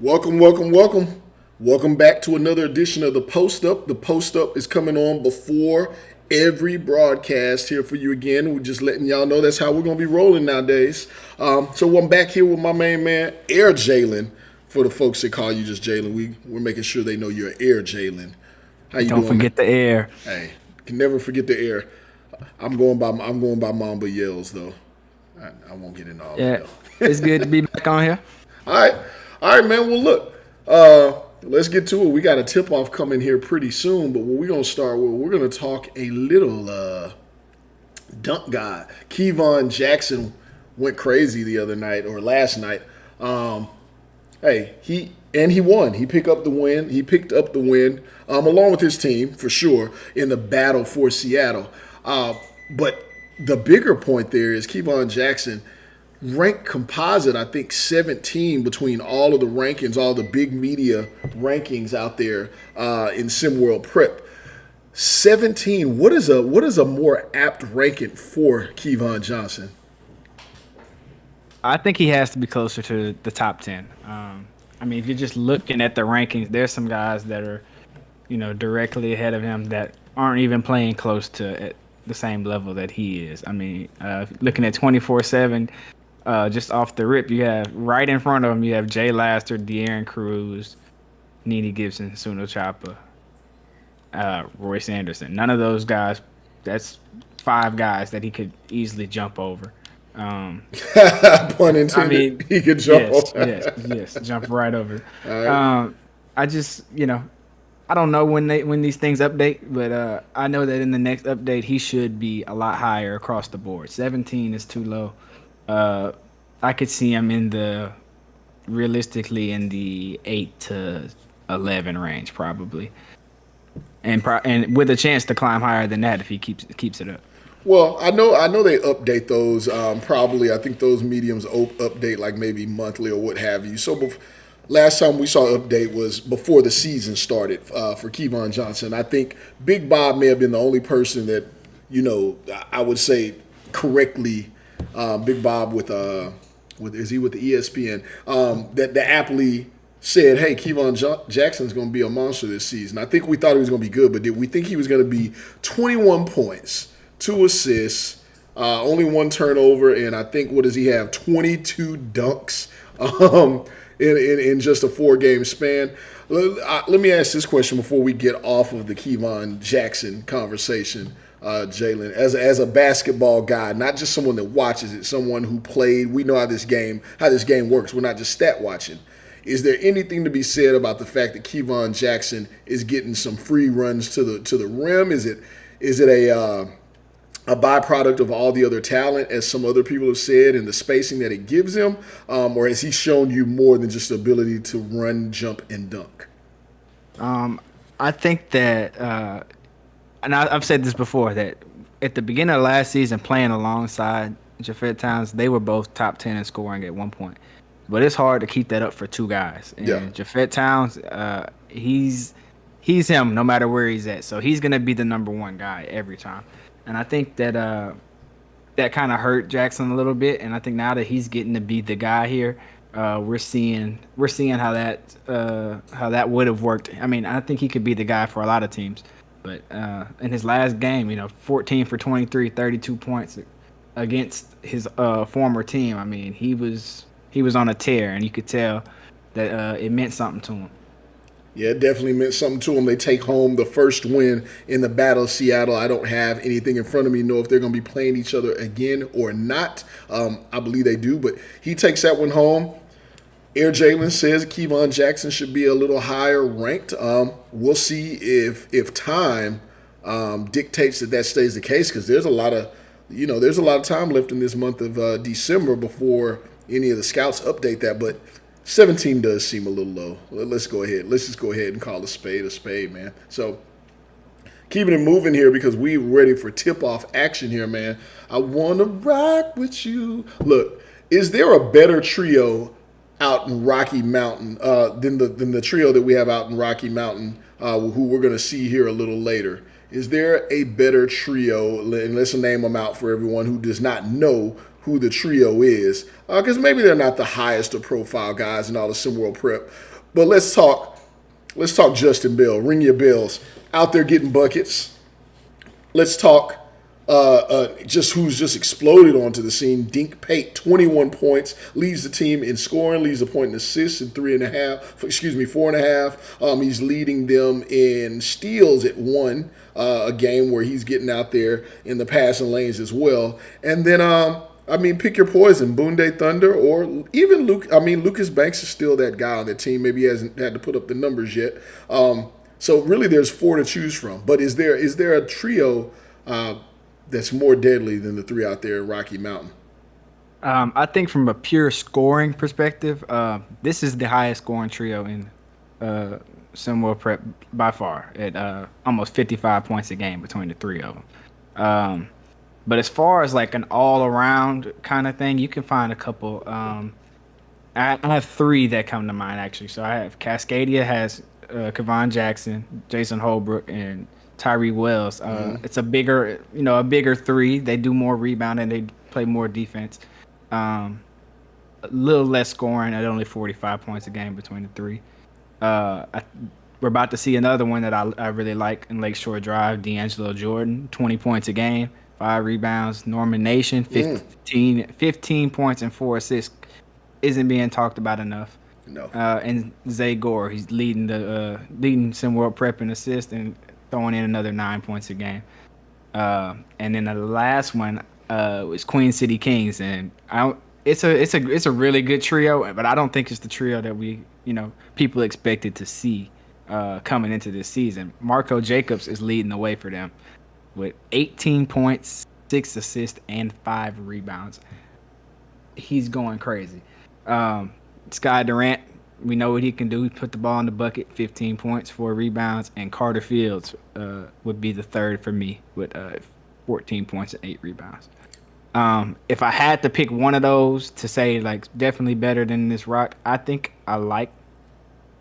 Welcome, welcome, welcome. Welcome back to another edition of the Post Up. The Post Up is coming on before every broadcast here for you again. We're just letting y'all know that's how we're going to be rolling nowadays. So I'm back here with my main man, Air Jalen. For the folks that call you just Jalen, we're making sure they know you're Air Jalen. How you Don't doing, man? forget the air. Hey, can never forget the Air. I'm going by Mamba Yells though. I won't get into all that Yeah, though. it's good to be back on here. All right, all right, man. Well, look, let's get to it. We got a tip off coming here pretty soon, but what we're gonna start with, we're gonna talk a little dunk guy. Kevon Jackson went crazy the other night or last night. Um, hey, he won. He picked up the win. He picked up the win along with his team for sure in the battle for Seattle. But the bigger point there is Kevon Jackson ranked composite, I think 17 between all of the rankings, all the big media rankings out there in SimWorld Prep. 17. What is a more apt ranking for Kevon Johnson? I think he has to be closer to the top 10. I mean, if you're just looking at the rankings, there's some guys that are, directly ahead of him that aren't even playing close to at the same level that he is. I mean, looking at 24/7, just off the rip, you have right in front of him, you have Jay Laster, De'Aaron Cruz, Nene Gibson, Suno Choppa, Royce Anderson. None of those guys. That's five guys that he could easily jump over. Um, Pun I intended. mean, He could jump yes, on. yes, yes, jump right over. All right. I just, I don't know when these things update, but I know that in the next update he should be a lot higher across the board. 17 is too low. Uh, I could see him realistically in the 8 to 11 range probably, and with a chance to climb higher than that if he keeps it up. Well, I know they update those. Probably, I think those mediums update like maybe monthly or what have you. So, last time we saw update was before the season started for Kevon Johnson. I think Big Bob may have been the only person that I would say correctly. Big Bob with is he with the ESPN that aptly said, "Hey, Jackson's going to be a monster this season." I think we thought he was going to be good, but did we think he was going to be 21 points? 2 assists, only one turnover, and I think what does he have? 22 dunks in just a 4 game span. Let me ask this question before we get off of the Kevon Jackson conversation, Jalen. As a basketball guy, not just someone that watches it, someone who played. We know how this game works. We're not just stat watching. Is there anything to be said about the fact that Kevon Jackson is getting some free runs to the rim? Is it a byproduct of all the other talent, as some other people have said, and the spacing that it gives him? Or has he shown you more than just the ability to run, jump, and dunk? I think that, and I've said this before, that at the beginning of last season, playing alongside Jafet Towns, they were both top 10 in scoring at one point. But it's hard to keep that up for two guys. Yeah. And Jafet Towns, he's him no matter where he's at. So he's gonna be the number one guy every time. And I think that that kind of hurt Jackson a little bit. And I think now that he's getting to be the guy here, we're seeing how that would have worked. I mean, I think he could be the guy for a lot of teams. But in his last game, 14 for 23, 32 points against his former team. I mean, he was on a tear, and you could tell that it meant something to him. Yeah, it definitely meant something to them. They take home the first win in the Battle of Seattle. I don't have anything in front of me to know if they're going to be playing each other again or not. I believe they do, but he takes that one home. Air Jalen says Kevon Jackson should be a little higher ranked. We'll see if time dictates that stays the case, because there's a lot of time left in this month of December before any of the scouts update that, but 17 does seem a little low. Let's go ahead. Let's just go ahead and call a spade, man. So keeping it moving here because we ready for tip-off action here, man. I want to rock with you. Look, is there a better trio out in Rocky Mountain than the trio that we have out in Rocky Mountain, who we're going to see here a little later? Is there a better trio, and let's name them out for everyone who does not know who the trio is, because maybe they're not the highest of profile guys in all of SimWorld Prep. But let's talk. Let's talk Justin Bell. Ring your bells. Out there getting buckets. Let's talk just who's just exploded onto the scene. Dink Pate, 21 points, leads the team in scoring, leads the point in assists in 4.5. He's leading them in steals at 1, a game where he's getting out there in the passing lanes as well. And then, pick your poison, Boonday Thunder, or even Luke. Lucas Banks is still that guy on the team. Maybe he hasn't had to put up the numbers yet. So really, there's 4 to choose from. But is there a trio that's more deadly than the 3 out there in Rocky Mountain? I think from a pure scoring perspective, this is the highest scoring trio in SimWorld Prep by far at almost 55 points a game between the 3 of them. But as far as like an all-around kind of thing, you can find a couple. I have 3 that come to mind actually. So I have Cascadia has Kevon Jackson, Jason Holbrook, and Tyree Wells. It's a bigger 3. They do more rebounding. They play more defense. A little less scoring at only 45 points a game between the 3. We're about to see another one that I really like in Lakeshore Drive, D'Angelo Jordan, 20 points a game, 5 rebounds. Norman Nation, 15 points and 4 assists. Isn't being talked about enough. No. And Zay Gore, he's leading SimWorld Prep in assists and throwing in another 9 points a game. And then the last one was Queen City Kings, and it's a really good trio, but I don't think it's the trio that people expected to see coming into this season. Marco Jacobs is leading the way for them with 18 points, 6 assists, and 5 rebounds. He's going crazy. Sky Durant, we know what he can do. He put the ball in the bucket, 15 points, 4 rebounds, and Carter Fields would be the third for me with 14 points and 8 rebounds. If I had to pick one of those to say like definitely better than this Rock, I think I like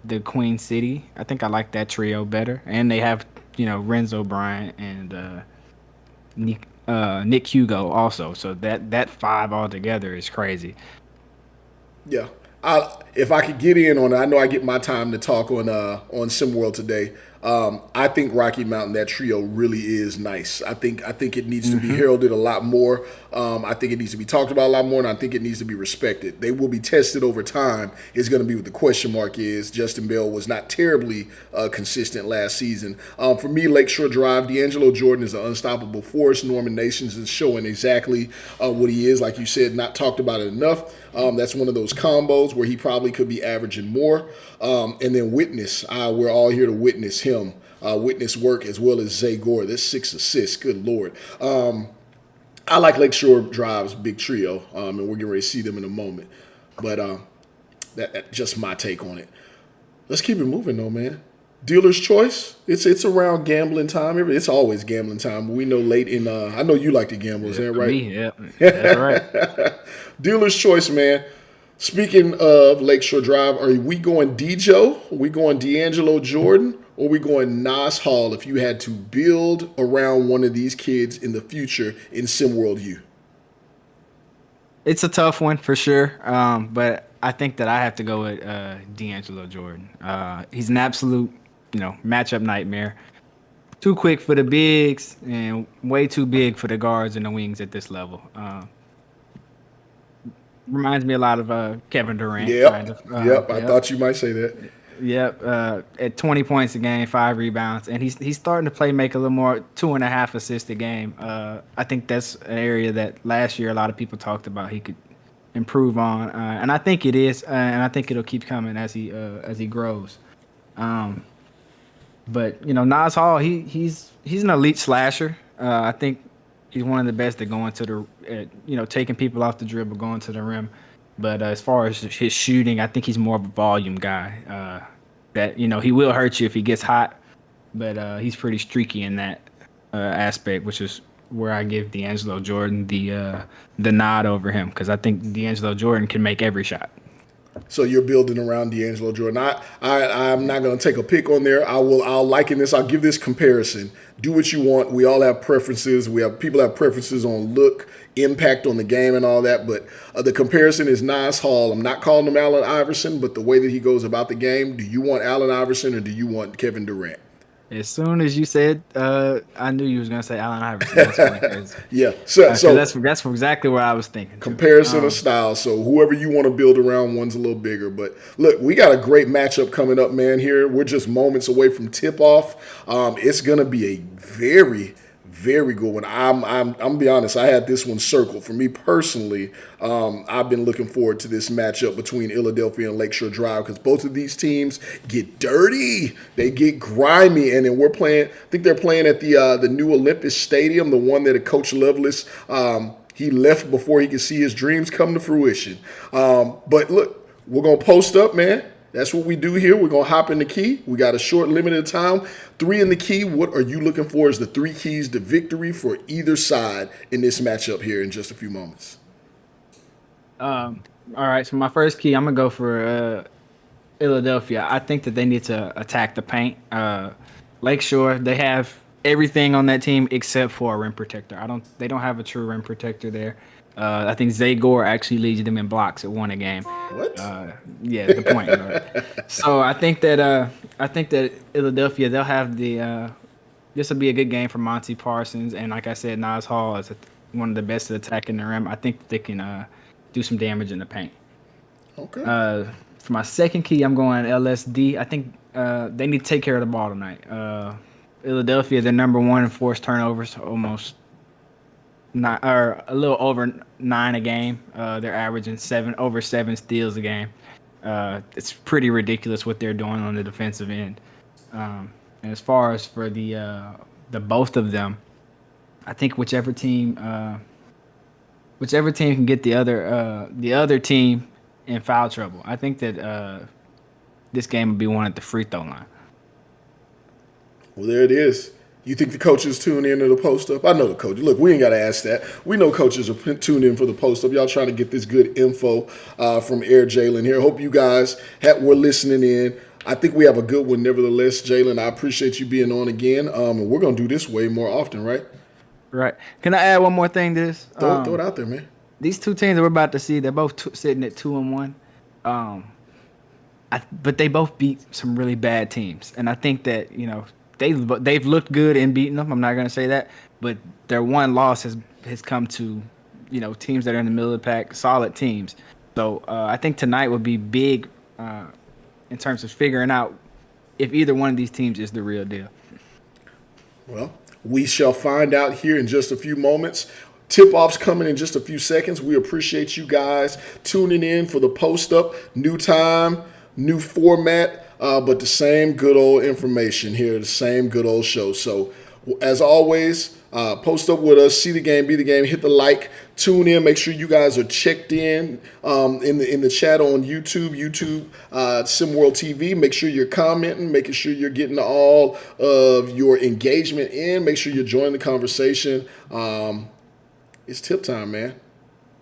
the Queen City. I think I like that trio better, and they have Renzo Bryant and Nick Hugo also. So that 5 altogether is crazy. Yeah. If I could get in on it, I know I get my time to talk on SimWorld today. I think Rocky Mountain, that trio really is nice. I think it needs to be heralded a lot more. I think it needs to be talked about a lot more, and I think it needs to be respected. They will be tested over time. It's going to be what the question mark is. Justin Bell was not terribly consistent last season. For me, Lakeshore Drive, D'Angelo Jordan is an unstoppable force. Norman Nations is showing exactly what he is. Like you said, not talked about it enough. That's one of those combos where he probably could be averaging more. And then Witness, we're all here to witness him. Witness work as well as Zay Gore. That's 6 assists. Good Lord. I like Lakeshore Drive's big trio, and we're getting ready to see them in a moment. But that's just my take on it. Let's keep it moving, though, man. Dealer's choice. It's around gambling time. It's always gambling time. We know late in. I know you like to gamble. Is that right? Me, yeah, that's right. Dealer's choice, man. Speaking of Lakeshore Drive, are we going D-Joe? Are we going D'Angelo Jordan? Or are we going Nas Hall if you had to build around one of these kids in the future in SimWorld U? It's a tough one for sure, but I think that I have to go with D'Angelo Jordan. He's an absolute, matchup nightmare. Too quick for the bigs and way too big for the guards and the wings at this level. Reminds me a lot of Kevin Durant. Yep. Kind of. I thought you might say that. Yep. At 20 points a game, 5 rebounds, and he's starting to make a little more, 2.5 assists a game. I think that's an area that last year a lot of people talked about he could improve on, and I think it is, and I think it'll keep coming as he grows. But Nas Hall, he's an elite slasher. I think he's one of the best at going to the, taking people off the dribble, going to the rim. But as far as his shooting, I think he's more of a volume guy. That he will hurt you if he gets hot, but he's pretty streaky in that aspect, which is where I give D'Angelo Jordan the nod over him, because I think D'Angelo Jordan can make every shot. So you're building around D'Angelo Jordan. I'm not going to take a pick on there. I'll liken this. I'll give this comparison. Do what you want. We all have preferences. People have preferences on look, impact on the game, and all that. But the comparison is Nas Hall. I'm not calling him Allen Iverson, but the way that he goes about the game. Do you want Allen Iverson or do you want Kevin Durant? As soon as you said, I knew you was gonna say Allen Iverson. That's funny, 'cause, Yeah. So that's exactly what I was thinking. comparison of style. So whoever you want to build around, one's a little bigger. But look, we got a great matchup coming up, man. Here we're just moments away from tip off. It's gonna be a very, very good one. I'm gonna be honest. I had this one circled for me personally. I've been looking forward to this matchup between Ill-a-delphia and Lakeshore Drive because both of these teams get dirty. They get grimy, and then we're playing. I think they're playing at the new Olympus Stadium, the one that Coach Lovelace. He left before he could see his dreams come to fruition. But look, we're gonna post up, man. That's what we do here. We're going to hop in the key. We got a short, limited time. 3 in the key. What are you looking for as the 3 keys to victory for either side in this matchup here in just a few moments? All right, so my first key, I'm going to go for Ill-a-delphia. I think that they need to attack the paint. Lakeshore, they have everything on that team except for a rim protector. They don't have a true rim protector there. I think Zay Gore actually leads them in blocks at 1 a game. What? Yeah, the point guard. So I think that Ill-a-delphia, they'll have this will be a good game for Monty Parsons, and like I said, Nas Hall is one of the best at attacking the rim. I think they can do some damage in the paint. Okay. For my second key, I'm going LSD. I think they need to take care of the ball tonight. Ill-a-delphia, they're number 1 in forced turnovers, almost not, or a little over 9 a game. They're averaging over 7 steals a game. It's pretty ridiculous what they're doing on the defensive end. And as far as for the both of them, I think whichever team can get the other team in foul trouble. I think that this game will be won at the free throw line. Well, there it is. You think the coaches tune in to the post up? I know the coaches. Look, we ain't got to ask that. We know coaches are tuned in for the post up. Y'all trying to get this good info from Air Jalen here. Hope you guys were listening in. I think we have a good one nevertheless, Jalen. I appreciate you being on again. And we're going to do this way more often, right? Right. Can I add one more thing to this? Throw it out there, man. These two teams that we're about to see, they're both sitting at 2-1. But they both beat some really bad teams. And I think that, they've looked good in beating them. I'm not going to say that, but their one loss has come to, teams that are in the middle of the pack, solid teams. So I think tonight would be big in terms of figuring out if either one of these teams is the real deal. Well, we shall find out here in just a few moments. Tip-off's coming in just a few seconds. We appreciate you guys tuning in for the post-up. New time, new format. But the same good old information here, the same good old show. So, as always, post up with us, see the game, be the game, hit the like, tune in, make sure you guys are checked in the chat on YouTube, SimWorld TV. Make sure you're commenting, making sure you're getting all of your engagement in. Make sure you're joining the conversation. It's tip time, man.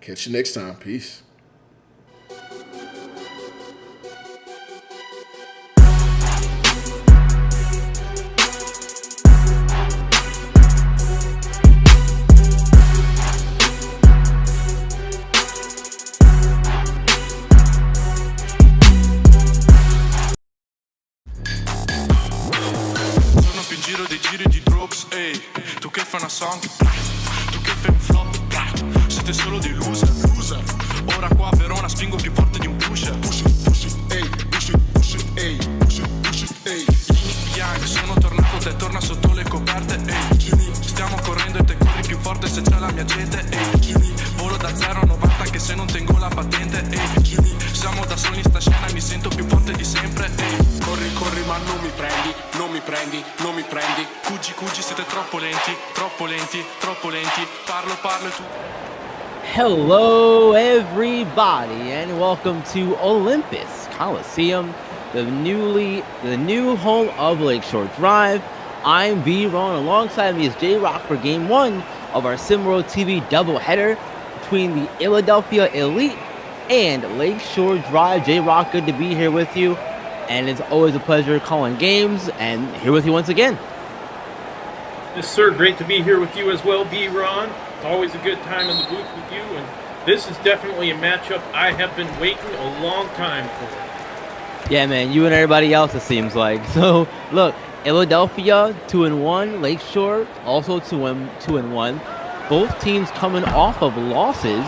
Catch you next time. Peace. Tu che fai una song, tu che fai un flop, siete solo dei loser. Ora qua a Verona spingo più forte di un pusher. Push it, ehi, Yin Yang, sono tornato, te torna sotto le coperte, ehi. Stiamo correndo e te corri più forte se c'è la mia gente, ehi. Volo da 0 a 90 anche se non tengo la patente, ehi. Siamo da soli in sta scena e mi sento più forte di sempre, ehi. Corri ma non mi prendi. Cuggi siete troppo lenti. Parlo e tu. Hello everybody and welcome to Olympus Coliseum, the new home of Lakeshore Drive. I'm V-Ron, alongside me is J-Rock for Game 1 of our SimWorld TV doubleheader between the Ill-a-delphia Elite and Lakeshore Drive. J-Rock, good to be here with you. And it's always a pleasure calling games and here with you once again. Yes, sir. Great to be here with you as well, B-Ron. It's always a good time in the booth with you. And this is definitely a matchup I have been waiting a long time for. Yeah, man, you and everybody else, it seems like. So, look, Ill-a-delphia 2-1, Lakeshore also 2-1. Both teams coming off of losses,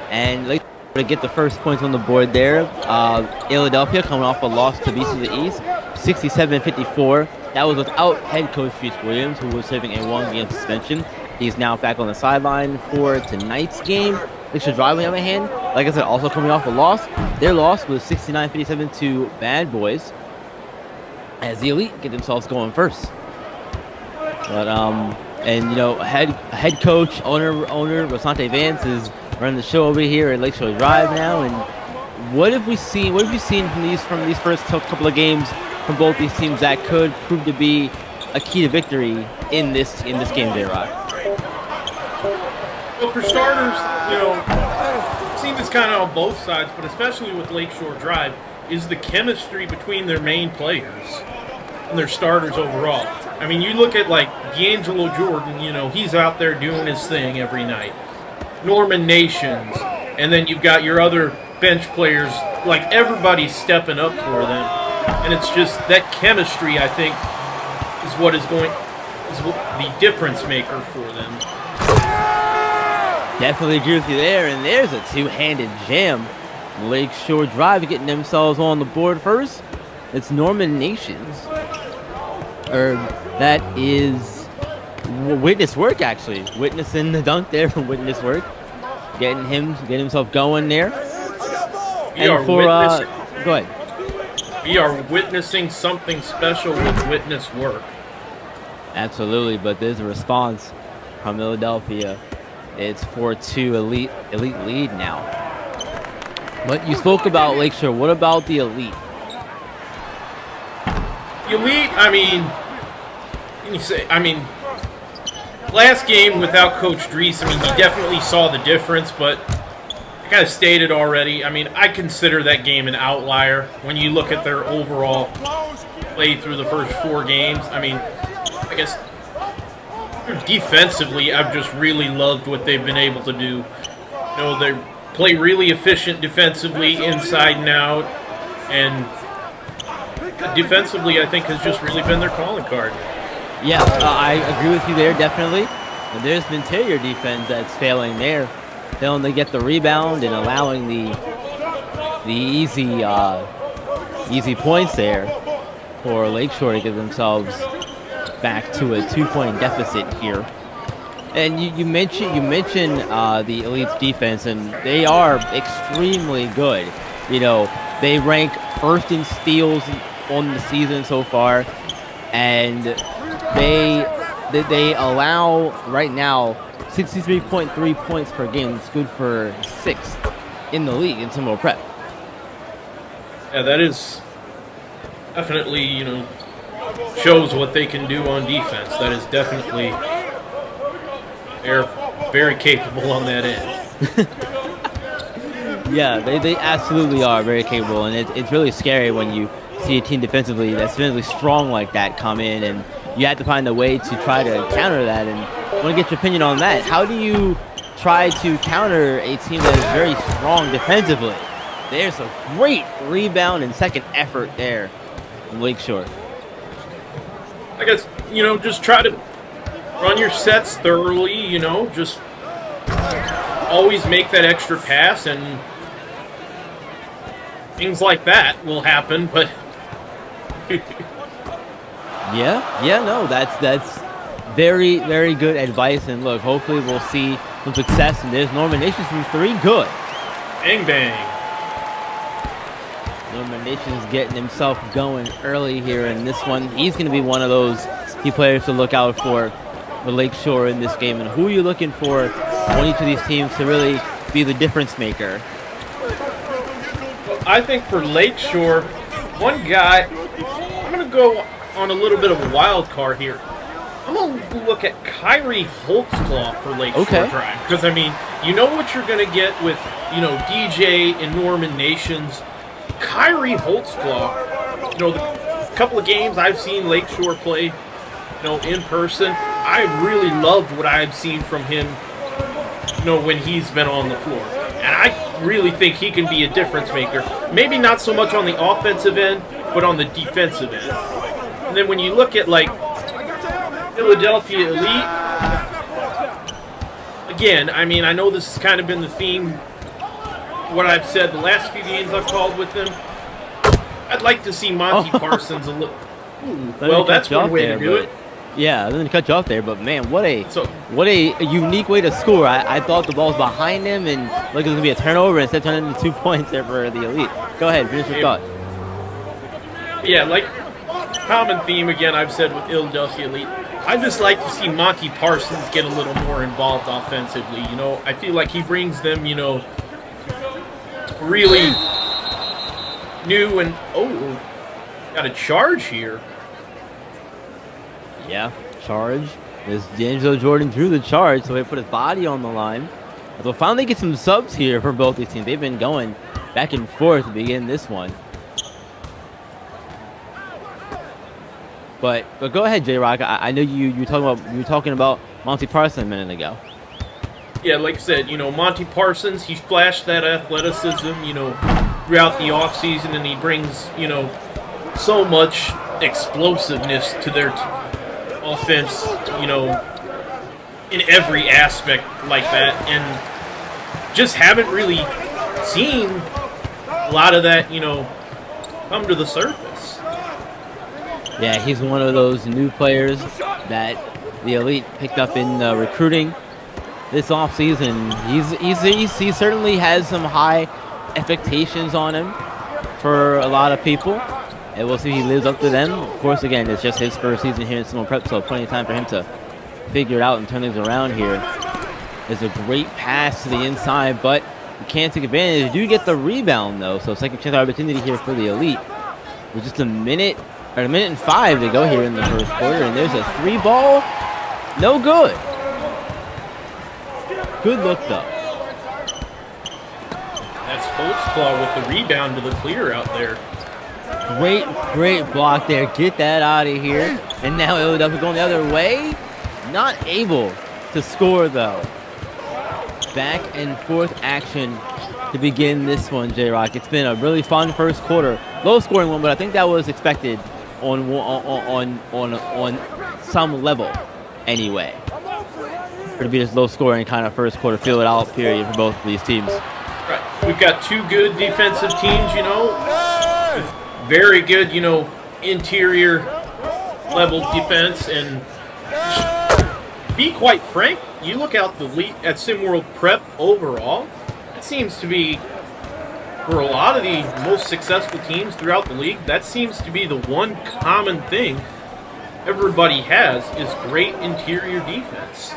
and Lakeshore to get the first points on the board there. Ill-a-delphia coming off a loss to Beast of the East, 67-54. That was without head coach Reese Williams, who was serving a one-game suspension. He's now back on the sideline for tonight's game. Lakeshore Drive, on the other hand, like I said, also coming off a loss. Their loss was 69-57 to Bad Boys, as the Elite get themselves going first. But and you know, head coach, owner Rosante Vance is running the show over here at Lakeshore Drive now. And what have you seen from these first couple of games from both these teams that could prove to be a key to victory in this game, J-Rock? Well, for starters, you know, I've seen this kind of on both sides, but especially with Lakeshore Drive, is the chemistry between their main players and their starters overall. I mean, you look at, like, D'Angelo Jordan, you know, he's out there doing his thing every night. Norman Nations, and then you've got your other bench players, like, everybody's stepping up for them. And it's just that chemistry, I think, is what is the difference maker for them. Definitely agree with you there, and there's a two-handed jam. Lakeshore Drive getting themselves on the board first. It's Norman Nations. That is Witness Work, actually. Witnessing the dunk there from Witness Work. Getting himself going there. Go ahead. We are witnessing something special with Witness Work. Absolutely, but there's a response from Ill-a-delphia. It's 4-2 elite lead now. But you spoke about Lakeshore. What about the Elite? The Elite, last game without Coach Dries, he definitely saw the difference, but I kind of stated already, I consider that game an outlier when you look at their overall play through the first 4 games. I guess defensively, I've just really loved what they've been able to do. You know, they play really efficient defensively, inside and out, and defensively, I think, has just really been their calling card. Yeah, I agree with you there, definitely. And there's the interior defense that's failing there. Failing to get the rebound and allowing the easy points there for Lakeshore to get themselves back to a 2-point deficit here. And you mentioned the Elite's defense, and they are extremely good. You know, they rank first in steals on the season so far, and they allow right now 63.3 points per game. It's good for 6th in the league in Sumo Prep. Yeah, that is definitely, you know, shows what they can do on defense. That is definitely, they're very capable on that end. Yeah, they absolutely are very capable, and it's really scary when you see a team defensively that's defensively strong like that come in, and you have to find a way to try to counter that. And I want to get your opinion on that. How do you try to counter a team that is very strong defensively? There's a great rebound and second effort there from Lakeshore. I guess, you know, just try to run your sets thoroughly, you know, just always make that extra pass, and things like that will happen, but that's very, very good advice. And look, hopefully we'll see some success. And there's Norman Nations from 3, good. Bang, bang. Norman Nations getting himself going early here in this one. He's going to be one of those key players to look out for Lakeshore in this game. And who are you looking for on each of these teams to really be the difference maker? Well, I think for Lakeshore, one guy, I'm going to go on a little bit of a wild card here. I'm going to look at Kyrie Holtzclaw for Lakeshore Okay. Drive. Because, I mean, you know what you're going to get with, DJ and Norman Nations. Kyrie Holtzclaw, the couple of games I've seen Lakeshore play, in person, I really loved what I've seen from him, when he's been on the floor. And I really think he can be a difference maker. Maybe not so much on the offensive end, but on the defensive end. And then when you look at, Ill-a-delphia Elite, again, I mean, I know this has kind of been the theme, what I've said the last few games I've called with them. I'd like to see Monty Parsons a little. Well, that's one way to do it. Yeah, I didn't cut you off there, but man, what a unique way to score. I thought the ball was behind him and look, it was gonna be a turnover instead turning into 2 points there for the Elite. Go ahead, finish your thought. Yeah, like common theme again I've said with Ill-a-delphia Elite. I just like to see Monty Parsons get a little more involved offensively. I feel like he brings them, really new and got a charge here. Yeah, charge. As D'Angelo Jordan drew the charge, so he put his body on the line. We'll finally get some subs here for both these teams. They've been going back and forth to begin this one. But go ahead, J-Rock. I know you were talking about Monty Parsons a minute ago. Yeah, like I said, Monty Parsons, he flashed that athleticism, throughout the offseason, and he brings, so much explosiveness to their offense, in every aspect like that, and just haven't really seen a lot of that, come to the surface. Yeah, he's one of those new players that the Elite picked up in recruiting this offseason. He certainly has some high expectations on him for a lot of people, and we'll see if he lives up to them. Of course, again, it's just his first season here in Seminole Prep, so plenty of time for him to figure it out and turn things around here. There's a great pass to the inside, but you can't take advantage. You do get the rebound, though, so second chance opportunity here for the Elite. With just a minute and 5 to go here in the first quarter, and there's a 3-ball. No good. Good look, though. That's Holtzclaw with the rebound to the clear out there. Great block there. Get that out of here. And now Ill-a-delphia going the other way. Not able to score, though. Back and forth action to begin this one, J-Rock. It's been a really fun first quarter. Low-scoring one, but I think that was expected on some level anyway. To be this low-scoring kind of first quarter fill-it-out period for both of these teams. Right. We've got two good defensive teams, with very good, interior level defense. And be quite frank, you look out the league at SimWorld Prep overall, it seems to be, for a lot of the most successful teams throughout the league, that seems to be the one common thing everybody has is great interior defense.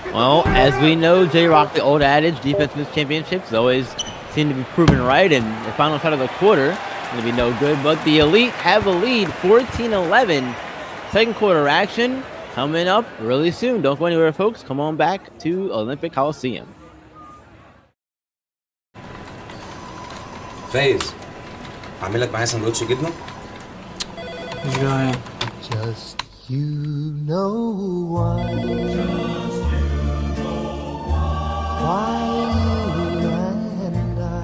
Well, as we know, J-Rock, the old adage, defense wins championships, always seem to be proven right, and the final shot of the quarter is going to be no good, but the Elite have a lead, 14-11. Second quarter action coming up really soon. Don't go anywhere, folks. Come on back to Olympic Coliseum. فايز اعمل لك معايا سندوتش جبنه. Go ahead. Just you know why you and I.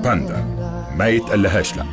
باندا ما يتقلهاش لا.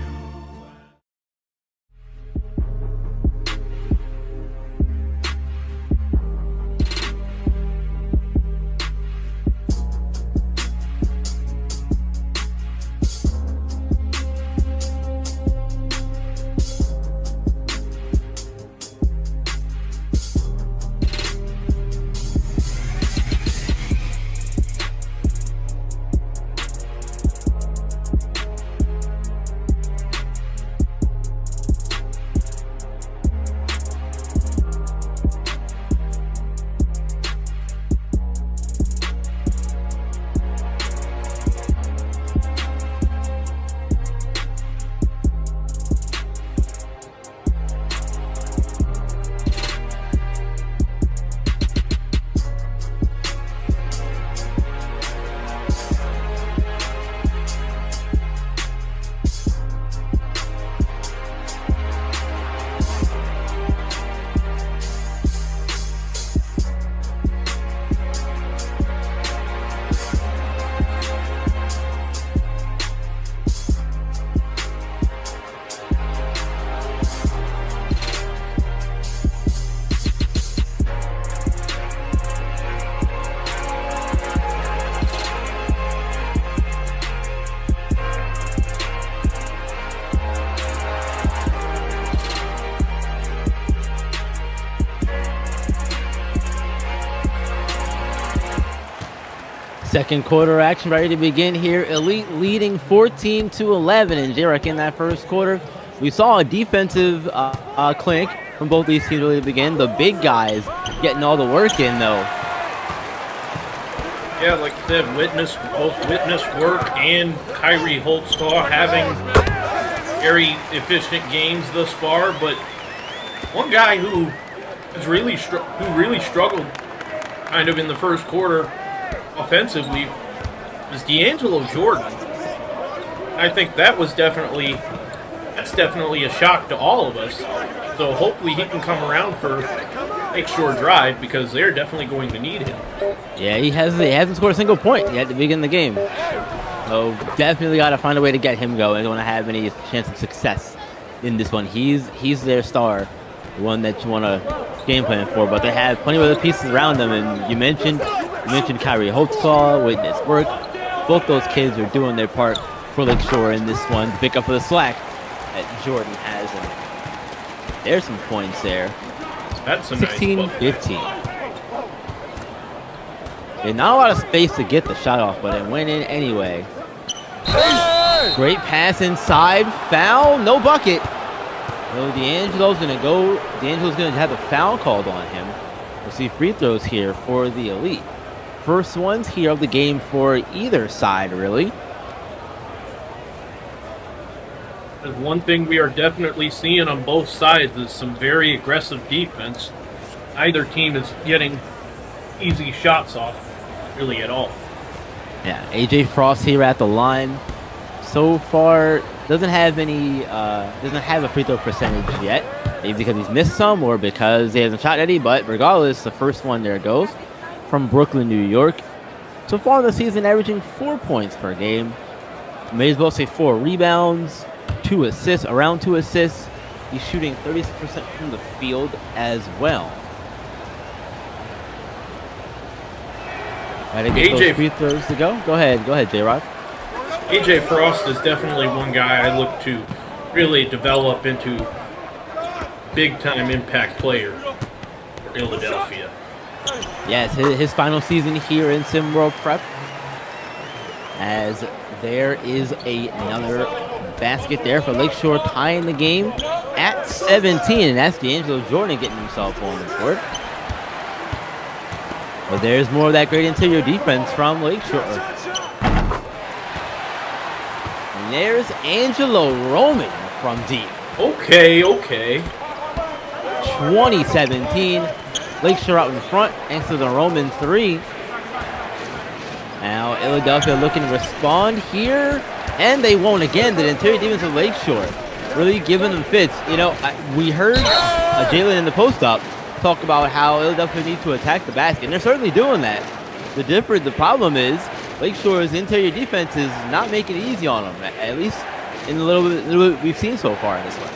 Second quarter action ready to begin here. Elite leading 14-11 in J-Rec in that first quarter. We saw a defensive clinic from both these teams really to begin. The big guys getting all the work in, though. Yeah, like I said, both witness work and Kyrie Holtzclaw having very efficient games thus far. But one guy who really struggled kind of in the first quarter offensively was D'Angelo Jordan. I think that's definitely a shock to all of us. So hopefully he can come around for Lakeshore Drive because they're definitely going to need him. Yeah, he hasn't scored a single point yet to begin the game. So definitely got to find a way to get him going. Don't want to have any chance of success in this one. He's their star, the one that you want to game plan for. But they have plenty of other pieces around them. And you mentioned Kyrie Holtzclaw, witness work. Both those kids are doing their part for Lakeshore in this one to pick up the slack that Jordan has. And there's some points there. That's a 16-15. And not a lot of space to get the shot off, but it went in anyway. Great pass inside. Foul. No bucket. So D'Angelo's going to have the foul called on him. We'll see free throws here for the Elite. First ones here of the game for either side, really. There's one thing we are definitely seeing on both sides is some very aggressive defense. Neither team is getting easy shots off, really, at all. Yeah, AJ Frost here at the line. So far, doesn't have a free throw percentage yet. Maybe because he's missed some or because he hasn't shot any, but regardless, the first one there goes from Brooklyn, New York. So far in the season, averaging 4 points per game. May as well say 4 rebounds, 2 assists, around 2 assists. He's shooting 36% from the field as well. Gotta get those free throws to go. Go ahead, J-Rod. AJ Frost is definitely one guy I look to really develop into big-time impact player for Ill-a-delphia. Yes, his final season here in SimWorld Prep. As there is another basket there for Lakeshore, tying the game at 17. And that's D'Angelo Jordan getting himself on the board. But there's more of that great interior defense from Lakeshore. And there's Angelo Roman from deep. Okay. 2017. Lakeshore out in front, thanks to the Roman 3. Now Ill-a-delphia looking to respond here, and they won't again. The interior defense of Lakeshore really giving them fits. You know, we heard Jalen in the post-up talk about how Ill-a-delphia need to attack the basket, and they're certainly doing that. The problem is Lakeshore's interior defense is not making it easy on them, at least in the little bit we've seen so far in this one.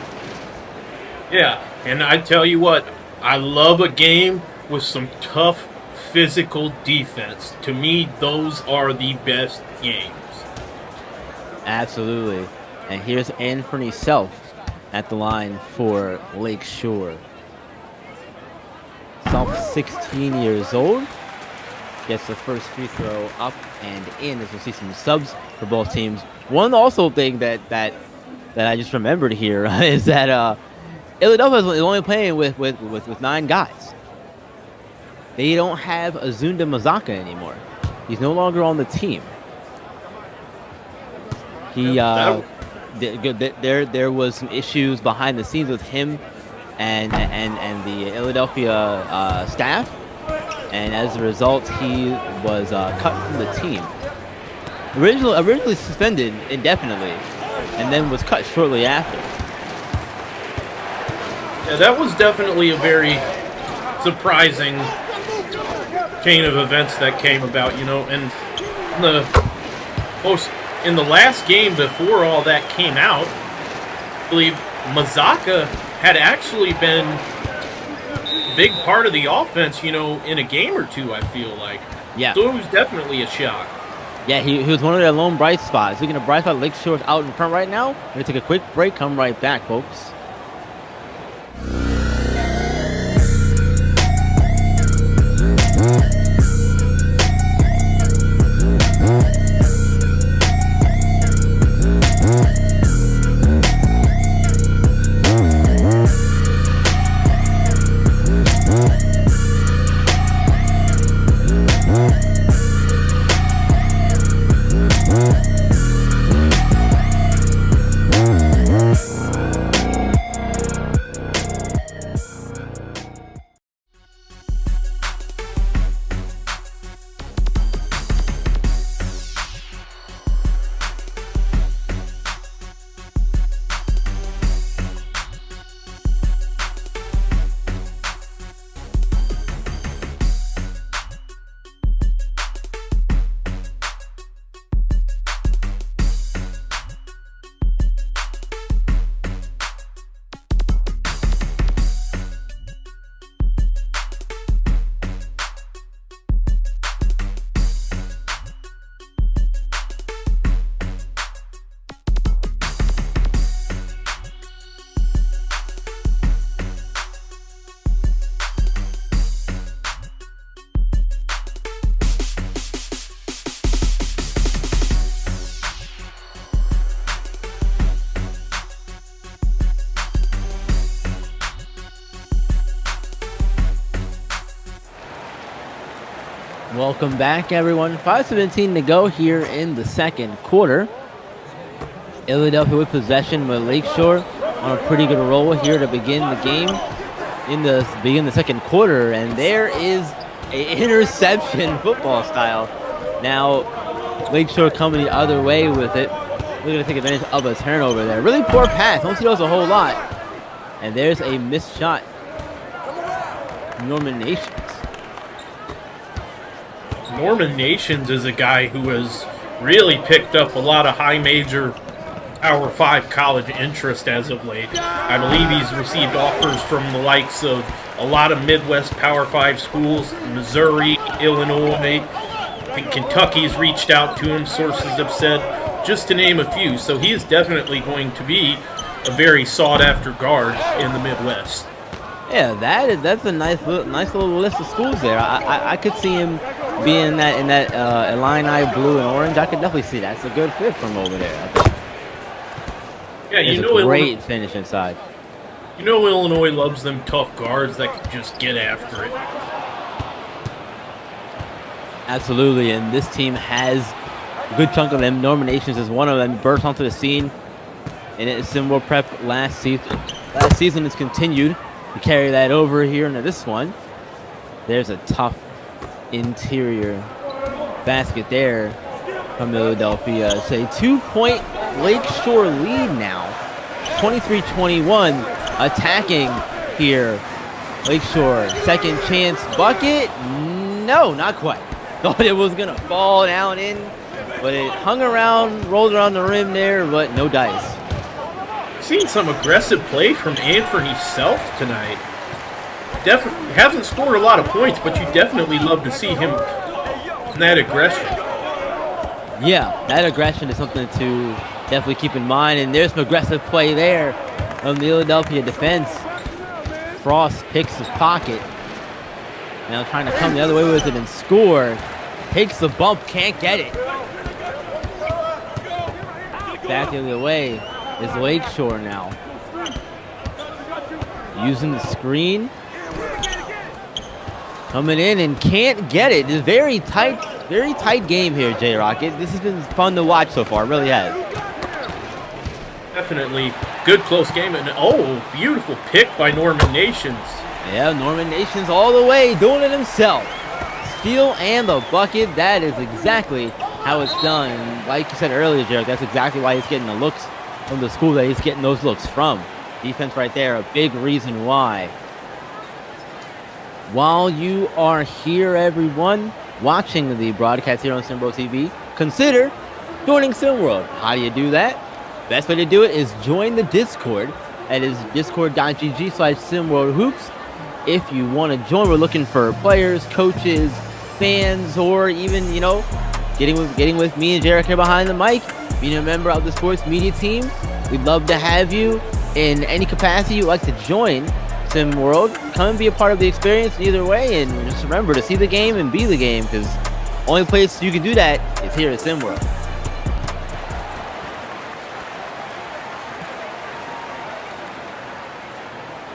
Yeah, and I tell you what, I love a game with some tough physical defense. To me, those are the best games. Absolutely. And here's Anthony Self at the line for Lakeshore. Self, 16 years old, gets the first free throw up and in, as we'll see some subs for both teams. One also thing that I just remembered here is that Ill-a-delphia is only playing with 9 guys. They don't have Azunda Mazaka anymore. He's no longer on the team. There was some issues behind the scenes with him and the Ill-a-delphia staff, and as a result, he was cut from the team. Originally suspended indefinitely, and then was cut shortly after. Yeah, that was definitely a very surprising chain of events that came about, you know, and in the last game before all that came out, I believe Mazaka had actually been a big part of the offense, you know, in a game or two, I feel like. Yeah. So it was definitely a shock. Yeah, he was one of their lone bright spots. Speaking of bright spot, Lakeshore's out in front right now. We're going to take a quick break, come right back, folks. Welcome back, everyone. 5:17 to go here in the second quarter. Ill-a-delphia with possession, but Lakeshore on a pretty good roll here to begin the game begin the second quarter, and there is an interception football style. Now, Lakeshore coming the other way with it. We're going to take advantage of a turnover there. Really poor pass. Don't see those a whole lot. And there's a missed shot. Norman Nations. Norman Nations is a guy who has really picked up a lot of high major Power 5 college interest as of late. I believe he's received offers from the likes of a lot of Midwest Power 5 schools, Missouri, Illinois. I think Kentucky's reached out to him, sources have said, just to name a few. So he is definitely going to be a very sought-after guard in the Midwest. Yeah, that's a nice little list of schools there. I could see him being in that Illini blue and orange. I could definitely see that. It's a good fit from over there. I think. Yeah, you It's know, a great finish inside. You know, Illinois loves them tough guards that can just get after it. Absolutely, and this team has a good chunk of them. Norman Nations is one of them. Burst onto the scene, and it's similar prep last season. Last season has continued to carry that over here into this one. There's a tough interior basket there from Ill-a-delphia. It's a 2-point Lakeshore lead now. 23-21 attacking here. Lakeshore, second chance bucket. No, not quite. Thought it was going to fall down in, but it hung around, rolled around the rim there, but no dice. Seen some aggressive play from Anthony Self tonight. Definitely hasn't scored a lot of points, but you definitely love to see him in that aggression. Yeah, that aggression is something to definitely keep in mind, and there's some aggressive play there from the Ill-a-delphia defense. Frost picks his pocket. Now trying to come the other way with it and score. Takes the bump, can't get it. Back the other way is Lakeshore now. Using the screen. Coming in and can't get it. It's very tight game here, J-Rocket. This has been fun to watch so far, it really has. Definitely good close game, and beautiful pick by Norman Nations. Yeah, Norman Nations all the way, doing it himself. Steal and the bucket, that is exactly how it's done. And like you said earlier, Jared, that's exactly why he's getting the looks from the school that he's getting those looks from. Defense right there, a big reason why. While you are here, everyone, watching the broadcast here on SimWorld TV, consider joining SimWorld. How do you do that? Best way to do it is join the Discord. That is discord.gg/SimWorldHoops. If you want to join, we're looking for players, coaches, fans, or even, getting with me and Jarek here behind the mic, being a member of the sports media team. We'd love to have you in any capacity you'd like to join SimWorld. Come and be a part of the experience either way, and just remember to see the game and be the game, because only place you can do that is here at SimWorld.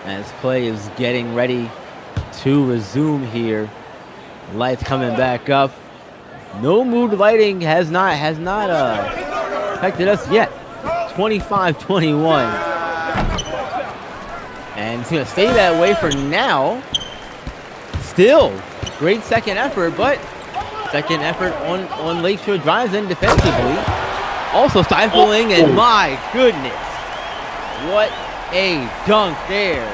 As play is getting ready to resume here. Lights coming back up. No mood lighting has not affected us yet. 25-21. And it's going to stay that way for now. Still, great second effort, but second effort on Lakeshore drives in defensively. Also stifling, and my goodness. What a dunk there.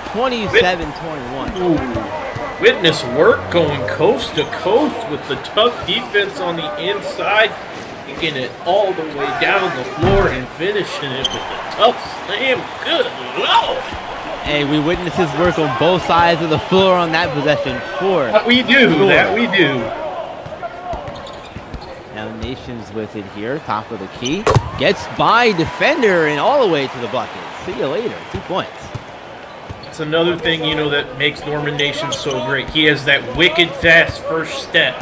27-21. Witness work going coast to coast with the tough defense on the inside, taking it all the way down the floor and finishing it with a tough slam. Good Lord. Hey, we witnessed his work on both sides of the floor on that possession. That we do. Now Nations with it here, top of the key. Gets by defender and all the way to the bucket. See you later, 2 points. It's another thing, that makes Norman Nations so great. He has that wicked fast first step.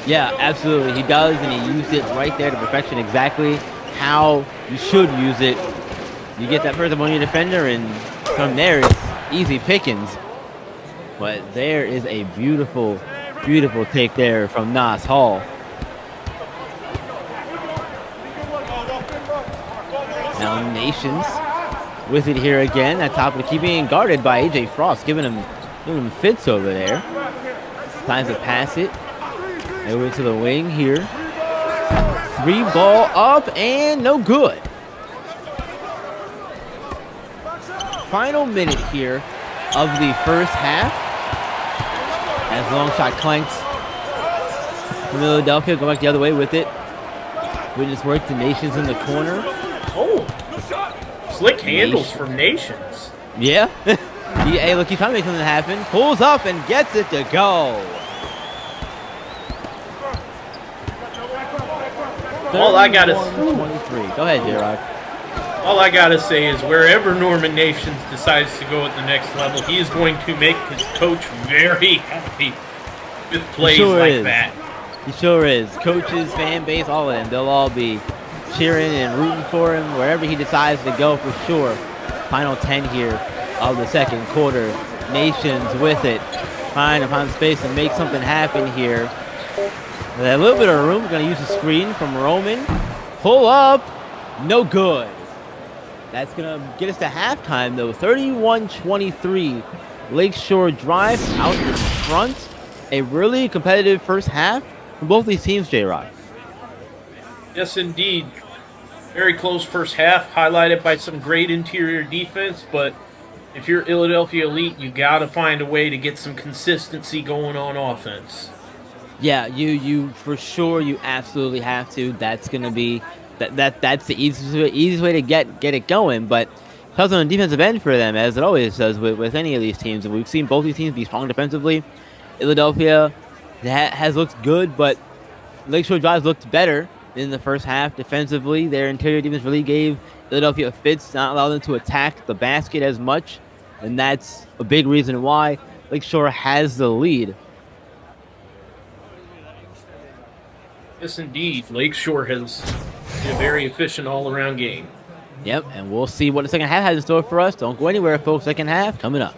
Yeah, absolutely, he does, and he used it right there to perfection, exactly how you should use it. You get that first up on your defender, and from there, it's easy pickings. But there is a beautiful, beautiful take there from Nas Hall. Now Nations with it here again at top of the key, being guarded by AJ Frost, giving him fits over there. Time to pass it over to the wing here. 3 ball up and no good. Final minute here of the first half. As long shot clanks from Ill-a-delphia, go back the other way with it. Witness work, the Nations in the corner. Oh, slick handles from Nations. Yeah. Hey, look, he's trying to make something happen. Pulls up and gets it to go. All I gotta 23. Go ahead, J-Rock. All I gotta say is wherever Norman Nations decides to go at the next level, he is going to make his coach very happy with plays like that. He sure is. Coaches, fan base, all of them. They'll all be cheering and rooting for him wherever he decides to go for sure. Final 10 here of the second quarter. Nations with it. Trying to find space and make something happen here. With a little bit of room, we're going to use the screen from Roman. Pull up. No good. That's going to get us to halftime, though. 31-23. Lakeshore Drive out in front. A really competitive first half for both these teams, J-Rock. Yes, indeed. Very close first half, highlighted by some great interior defense, but if you're Ill-a-delphia Elite, you got to find a way to get some consistency going on offense. Yeah, you for sure, you absolutely have to. That's going to be that's the easiest way to get it going, but it helps on the defensive end for them, as it always does with any of these teams. And we've seen both these teams be strong defensively. Ill-a-delphia has looked good, but Lakeshore Drive looked better in the first half defensively. Their interior defense really gave Ill-a-delphia fits, not allow them to attack the basket as much, and that's a big reason why Lakeshore has the lead. Yes, indeed. Lakeshore has a very efficient all-around game. Yep, and we'll see what the second half has in store for us. Don't go anywhere, folks. Second half coming up.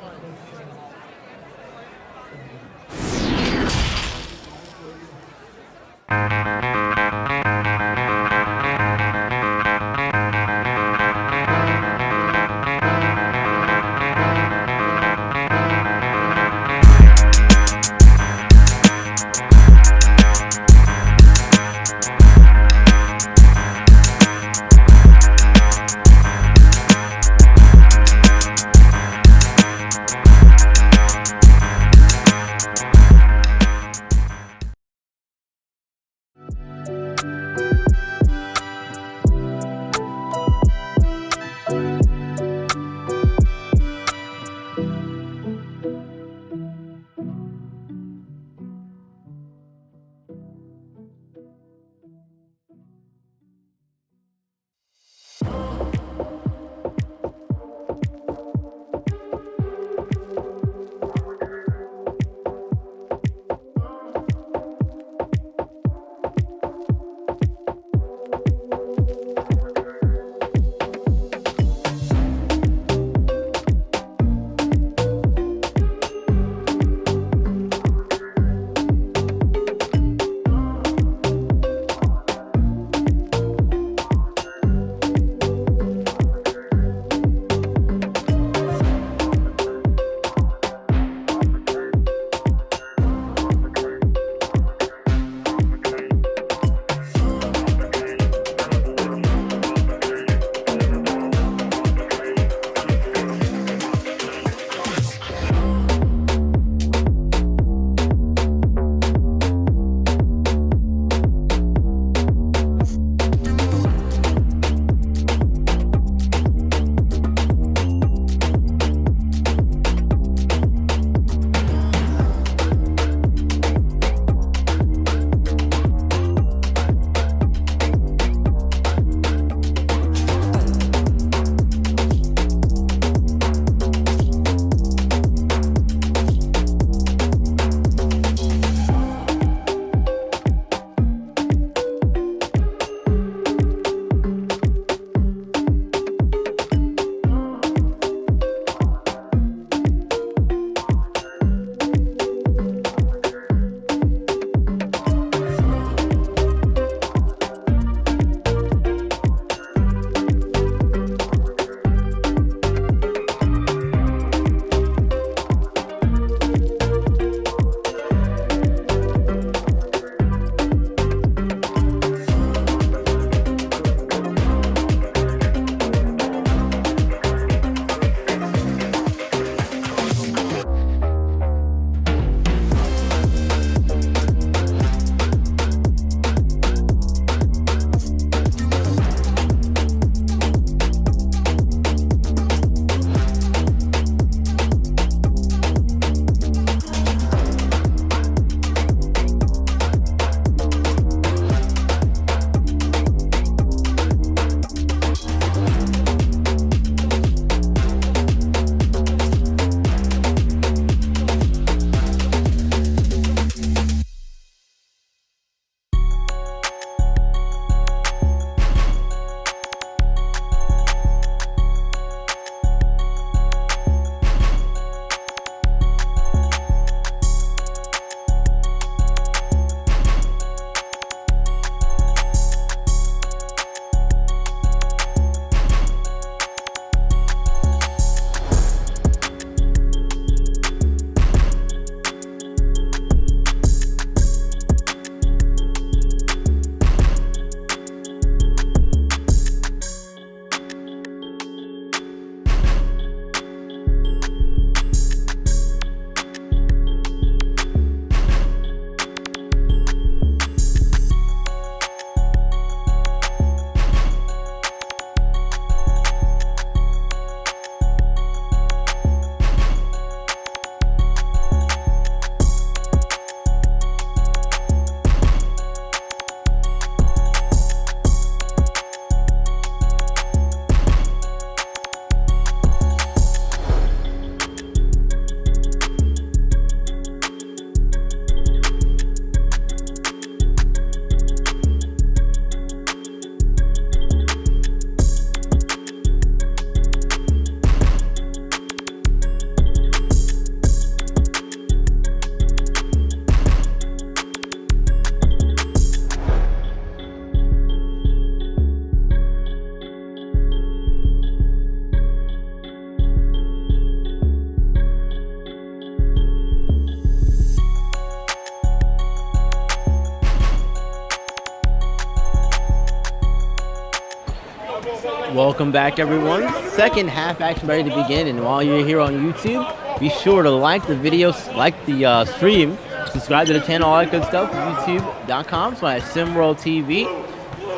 Welcome back, everyone. Second half action ready to begin. And while you're here on YouTube, be sure to like the video, like the stream, subscribe to the channel, all that good stuff. YouTube.com/SimWorldTV.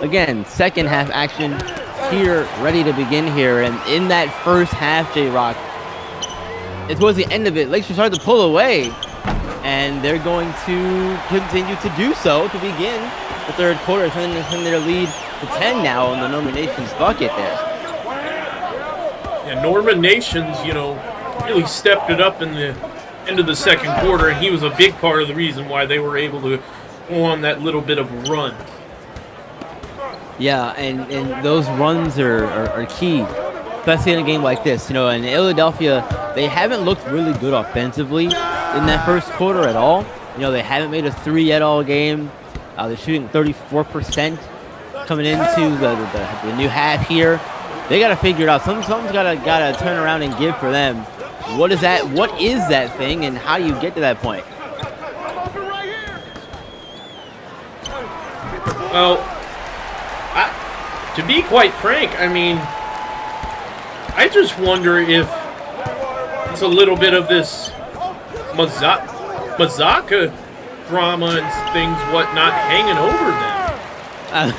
Again, second half action here, ready to begin here. And in that first half, J-Rock, towards the end of it, Lakeshore started to pull away. And they're going to continue to do so to begin the third quarter, turning their lead to 10 now on the Norman Nations bucket there. Yeah, Norman Nations, really stepped it up in the end of the second quarter, and he was a big part of the reason why they were able to go on that little bit of a run. Yeah, and those runs are key, especially in a game like this. In Ill-a-delphia, they haven't looked really good offensively in that first quarter at all. They haven't made a three yet all game. They're shooting 34% coming into the new half here. They got to figure it out. Something's gotta turn around and give for them. What is that? What is that thing, and how do you get to that point? Well, to be quite frank, I just wonder if it's a little bit of this Mazaka drama and things, whatnot, hanging over them.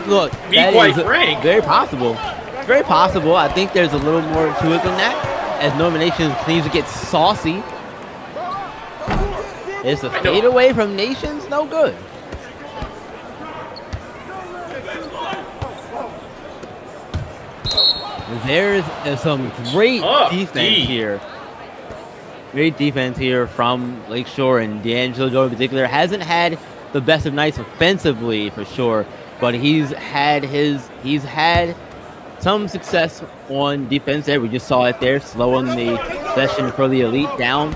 Look, be quite frank. Very possible. It's very possible. I think there's a little more to it than that. As Norman Nations continues to get saucy. It's a fade away from Nations, no good. There's some great defense here. Great defense here from Lakeshore, and D'Angelo Jordan in particular hasn't had the best of nights offensively for sure, but he's had some success on defense there. We just saw it there, slowing the possession for the Elite down.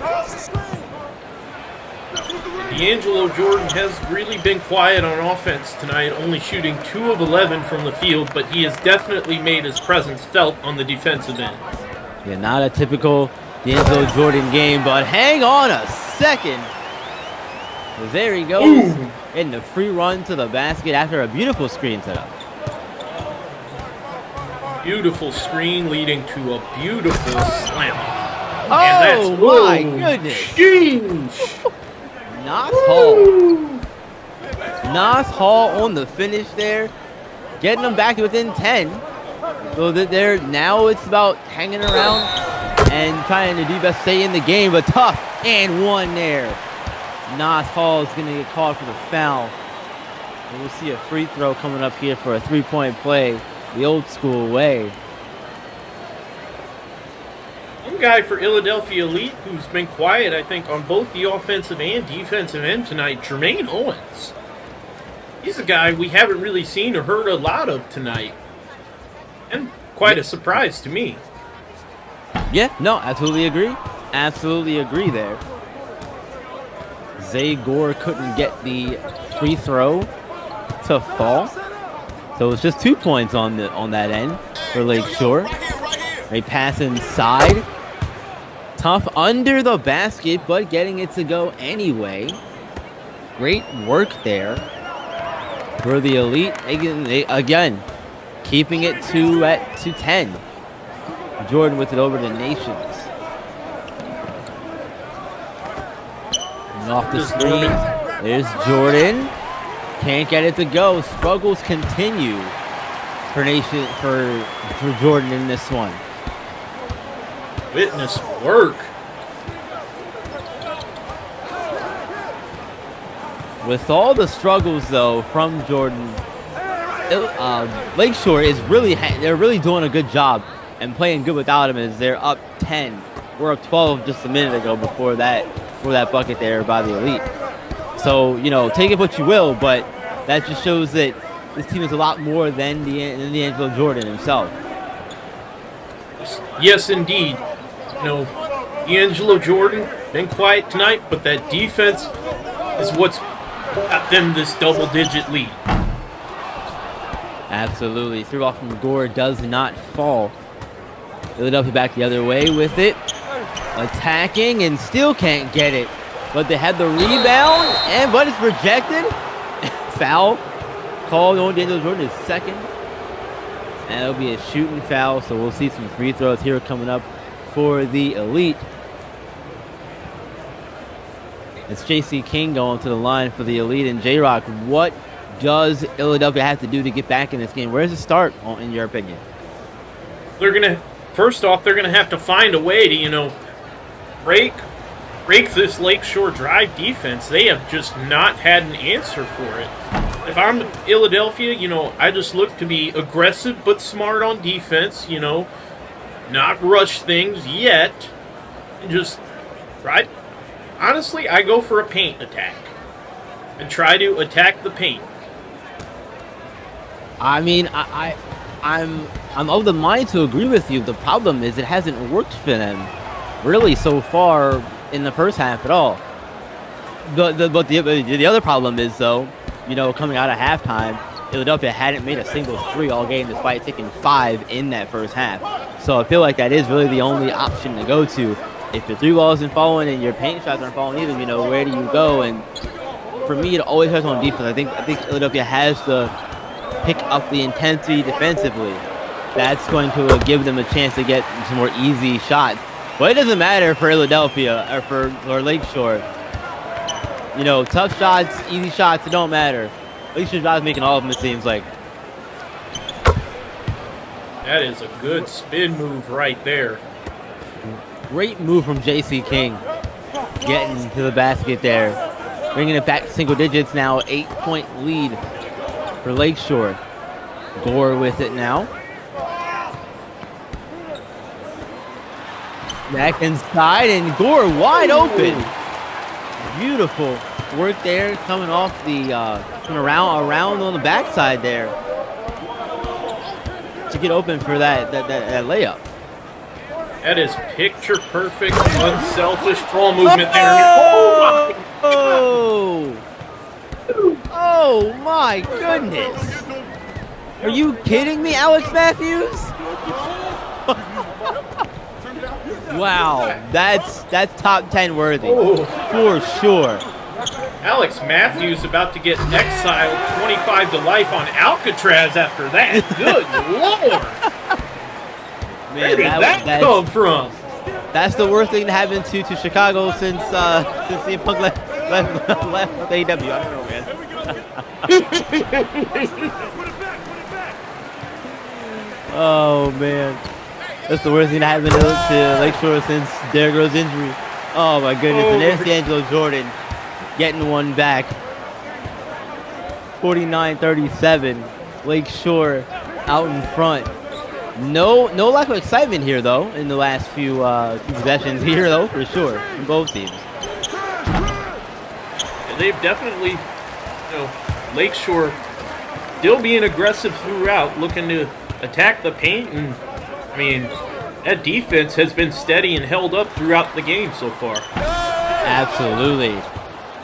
D'Angelo Jordan has really been quiet on offense tonight, only shooting 2 of 11 from the field, but he has definitely made his presence felt on the defensive end. Yeah, not a typical D'Angelo Jordan game, but hang on a second. There he goes. Ooh. In the free run to the basket after a beautiful screen setup. Beautiful screen leading to a beautiful slam. Oh, my goodness. Sheesh. Nas Hall on the finish there, getting them back within 10. So that now it's about hanging around and trying to do best stay in the game, but tough and one there. Nas Hall is going to get called for the foul. And we'll see a free throw coming up here for a three-point play the old school way. One guy for Ill-a-delphia Elite who's been quiet, I think, on both the offensive and defensive end tonight, Jermaine Owens. He's a guy we haven't really seen or heard a lot of tonight. And quite a surprise to me. Yeah, no, absolutely agree. Absolutely agree there. Zay Gore couldn't get the free throw to fall. So it's just 2 points on that end for Lakeshore. A pass inside. Tough under the basket, but getting it to go anyway. Great work there for the Elite. Again, keeping it to 10. Jordan with it over to Nations. And off the screen, there's Jordan. Can't get it to go. Struggles continue for Jordan in this one. Witness work. With all the struggles though from Jordan, Lakeshore is they're really doing a good job and playing good without him as they're up 10. We're up 12 just a minute ago before that bucket there by the Elite. So, take it what you will, but that just shows that this team is a lot more than D'Angelo Jordan himself. Yes, indeed. D'Angelo Jordan, been quiet tonight, but that defense is what's got them this double-digit lead. Absolutely. Threw off from Gore, does not fall. Philadelphia back the other way with it. Attacking and still can't get it. But they had the rebound, but it's rejected. Foul called on D'Angelo Jordan, his second. And it'll be a shooting foul, so we'll see some free throws here coming up for the Elite. It's J.C. King going to the line for the Elite. And J-Rock, what does Ill-a-delphia have to do to get back in this game? Where does it start, in your opinion? First off, they're gonna have to find a way to, break this Lakeshore Drive defense. They have just not had an answer for it. If I'm Ill-a-delphia, I just look to be aggressive but smart on defense, not rush things yet. And just try. Honestly, I go for a paint attack and try to attack the paint. I mean, I'm of the mind to agree with you. The problem is it hasn't worked for them really so far in the first half at all. But the other problem is, though, coming out of halftime, Ill-a-delphia hadn't made a single three all game despite taking 5 in that first half. So I feel like that is really the only option to go to. If your three ball isn't falling and your paint shots aren't falling either, where do you go? And for me, it always hurts on defense. I think Ill-a-delphia has to pick up the intensity defensively. That's going to give them a chance to get some more easy shots. But it doesn't matter for Ill-a-delphia or Lakeshore. Tough shots, easy shots, it don't matter. Lakeshore Drive's making all of them, it seems like. That is a good spin move right there. Great move from J.C. King. Getting to the basket there. Bringing it back to single digits now. 8-point lead for Lakeshore. Gore with it now. Back inside, and Gore wide open. Beautiful work there, coming off the coming around on the backside there to get open for that layup. That is picture perfect, unselfish ball movement there. Oh my goodness! Are you kidding me, Alex Matthews? Wow, that's top 10 worthy for sure. Alex Matthews about to get exiled 25 to life on Alcatraz after that. Good Lord! Man, where did that come from? That's the worst thing to happen to Chicago since CM Punk left AEW. I don't know, man. Oh man. That's the worst thing that happened to Lakeshore since Derrick Rose injury. Oh my goodness. And there's D'Angelo Jordan getting one back. 49-37. Lakeshore out in front. No lack of excitement here though in the last few possessions here though, for sure, from both teams. They've definitely, Lakeshore still being aggressive throughout, looking to attack the paint, and I mean, that defense has been steady and held up throughout the game so far. Absolutely.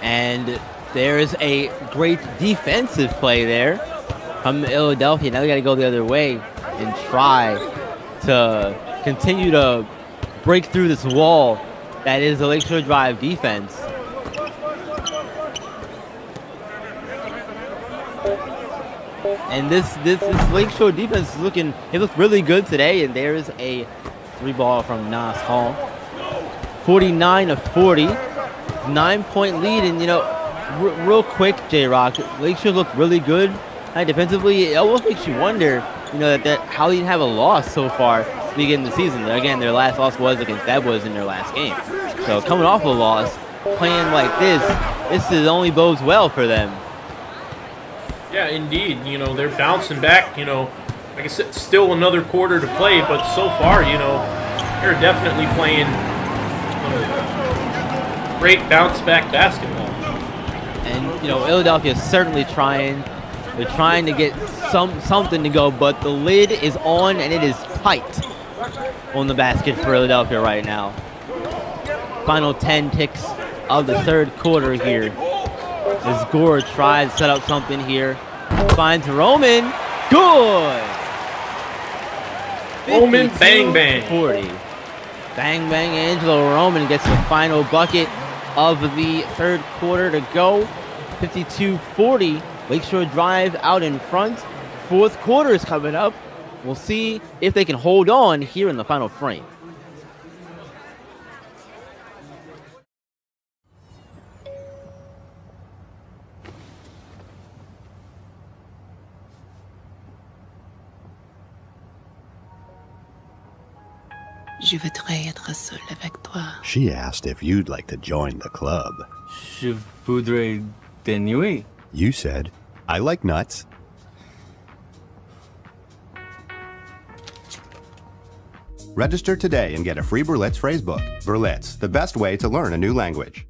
And there's a great defensive play there from Ill-a-delphia. Now they got to go the other way and try to continue to break through this wall that is the Lakeshore Drive defense. And this Lakeshore defense is looking really good today. And there's a 3-ball from Nas Hall. 49-40, 9-point lead. And real quick, J-Rock, Lakeshore looked really good defensively. It almost makes you wonder, that how they didn't have a loss so far to begin the season. Again, their last loss was against That was in their last game. So coming off a loss, playing like this is only bodes well for them. Yeah, indeed. They're bouncing back. Like I said, still another quarter to play, but so far, they're definitely playing great bounce back basketball. And Ill-a-delphia is certainly trying. They're trying to get something to go, but the lid is on and it is tight on the basket for Ill-a-delphia right now. Final 10 ticks of the third quarter here. As Gore tries to set up something here. Finds Roman. Good! Roman bang bang. 40. Bang bang. Angelo Roman gets the final bucket of the third quarter to go. 52-40. Lakeshore Drive out in front. Fourth quarter is coming up. We'll see if they can hold on here in the final frame. Je voudrais être seul avec toi. She asked if you'd like to join the club. Je voudrais dénuer. You said, I like nuts. Register today and get a free Berlitz phrasebook. Berlitz, the best way to learn a new language.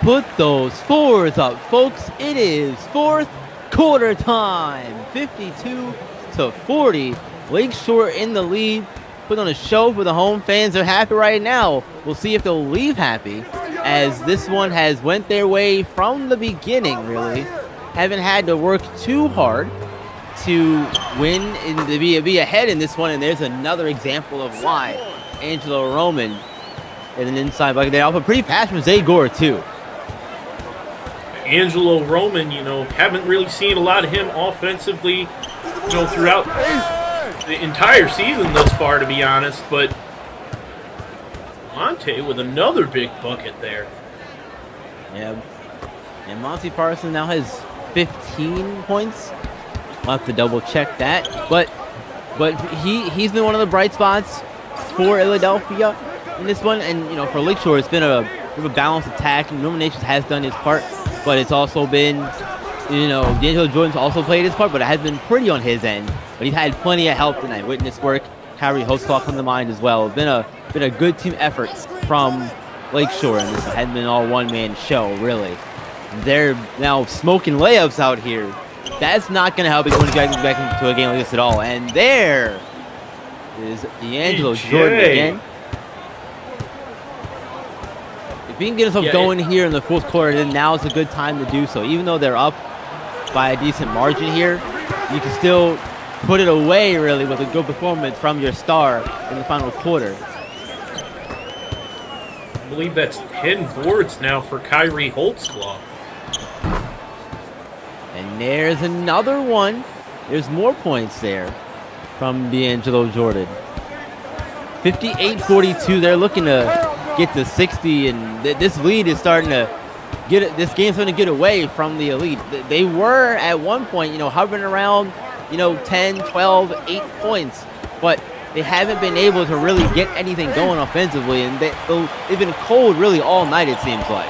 Put those fours up, folks. It is fourth quarter time. 52-40. Lakeshore in the lead. Put on a show for the home fans. They're happy right now. We'll see if they'll leave happy, as this one has went their way from the beginning, really. Haven't had to work too hard to win and to be ahead in this one, and there's another example of why. Angelo Roman in an inside bucket there off a pretty pass from Zay Gore, too. Angelo Roman, haven't really seen a lot of him offensively, throughout the entire season thus far, to be honest. But Monte with another big bucket there. Yeah, and Monty Parsons now has 15 points. We'll have to double check that, but he's been one of the bright spots for Ill-a-delphia in this one, and for Lakeshore it's been a balanced attack. Norman Nations has done his part, but it's also been, D'Angelo Jordan's also played his part, but it has been pretty on his end. But he's had plenty of help tonight. Witness work, Kyrie Hostclaw come to mind as well. It's been a good team effort from Lakeshore, and this hasn't been all one-man show, really. They're now smoking layups out here. That's not going to help going back into a game like this at all. And there is D'Angelo Jordan again. If we can get ourselves going here in the fourth quarter, then now is a good time to do so. Even though they're up by a decent margin here, you can still put it away, really, with a good performance from your star in the final quarter. I believe that's 10 boards now for Kyrie Holtzclaw. And there's another one. There's more points there from D'Angelo Jordan. 58-42. They're looking to get to 60, and this lead is starting to this game's starting to get away from the Elite. They were at one point, hovering around, 10, 12, 8 points, but they haven't been able to really get anything going offensively, and they've been cold really all night, it seems like.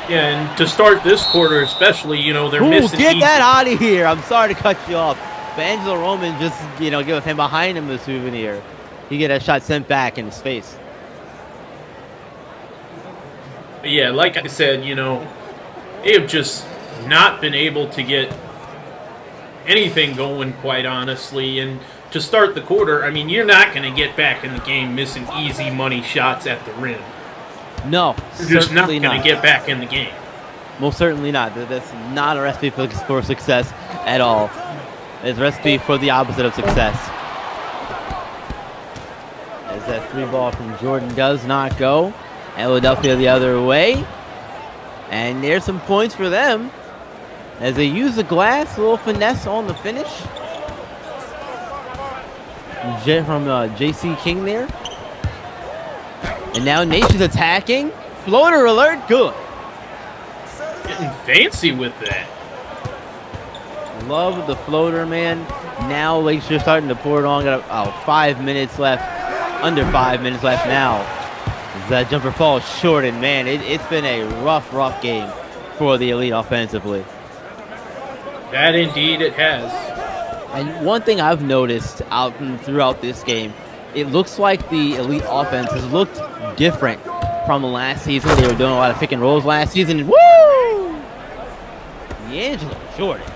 Yeah, and to start this quarter especially, they're missing. Get that out of here! I'm sorry to cut you off, but Angelo Roman just, gave him behind him a souvenir. He get a shot sent back in his face. But yeah, like I said, they have just not been able to get anything going, quite honestly. And to start the quarter, I mean, you're not going to get back in the game missing easy money shots at the rim. No, You're just not going to get back in the game. Most certainly not. That's not a recipe for success at all. It's a recipe for the opposite of success. As that 3 ball from Jordan does not go. Ill-a-delphia the other way. And there's some points for them as they use the glass, a little finesse on the finish. From JC King there. And now Nation's attacking. Floater alert, good. Getting fancy with that. Love the floater, man. Now Lakeshore starting to pour it on. Got 5 minutes left. Under 5 minutes left now. That jumper falls short, and man, it's been a rough game for the Elite offensively. That indeed it has. And one thing I've noticed throughout this game, it looks like the Elite offense has looked different from last season. They were doing a lot of pick and rolls last season. Woo! D'Angelo Jordan.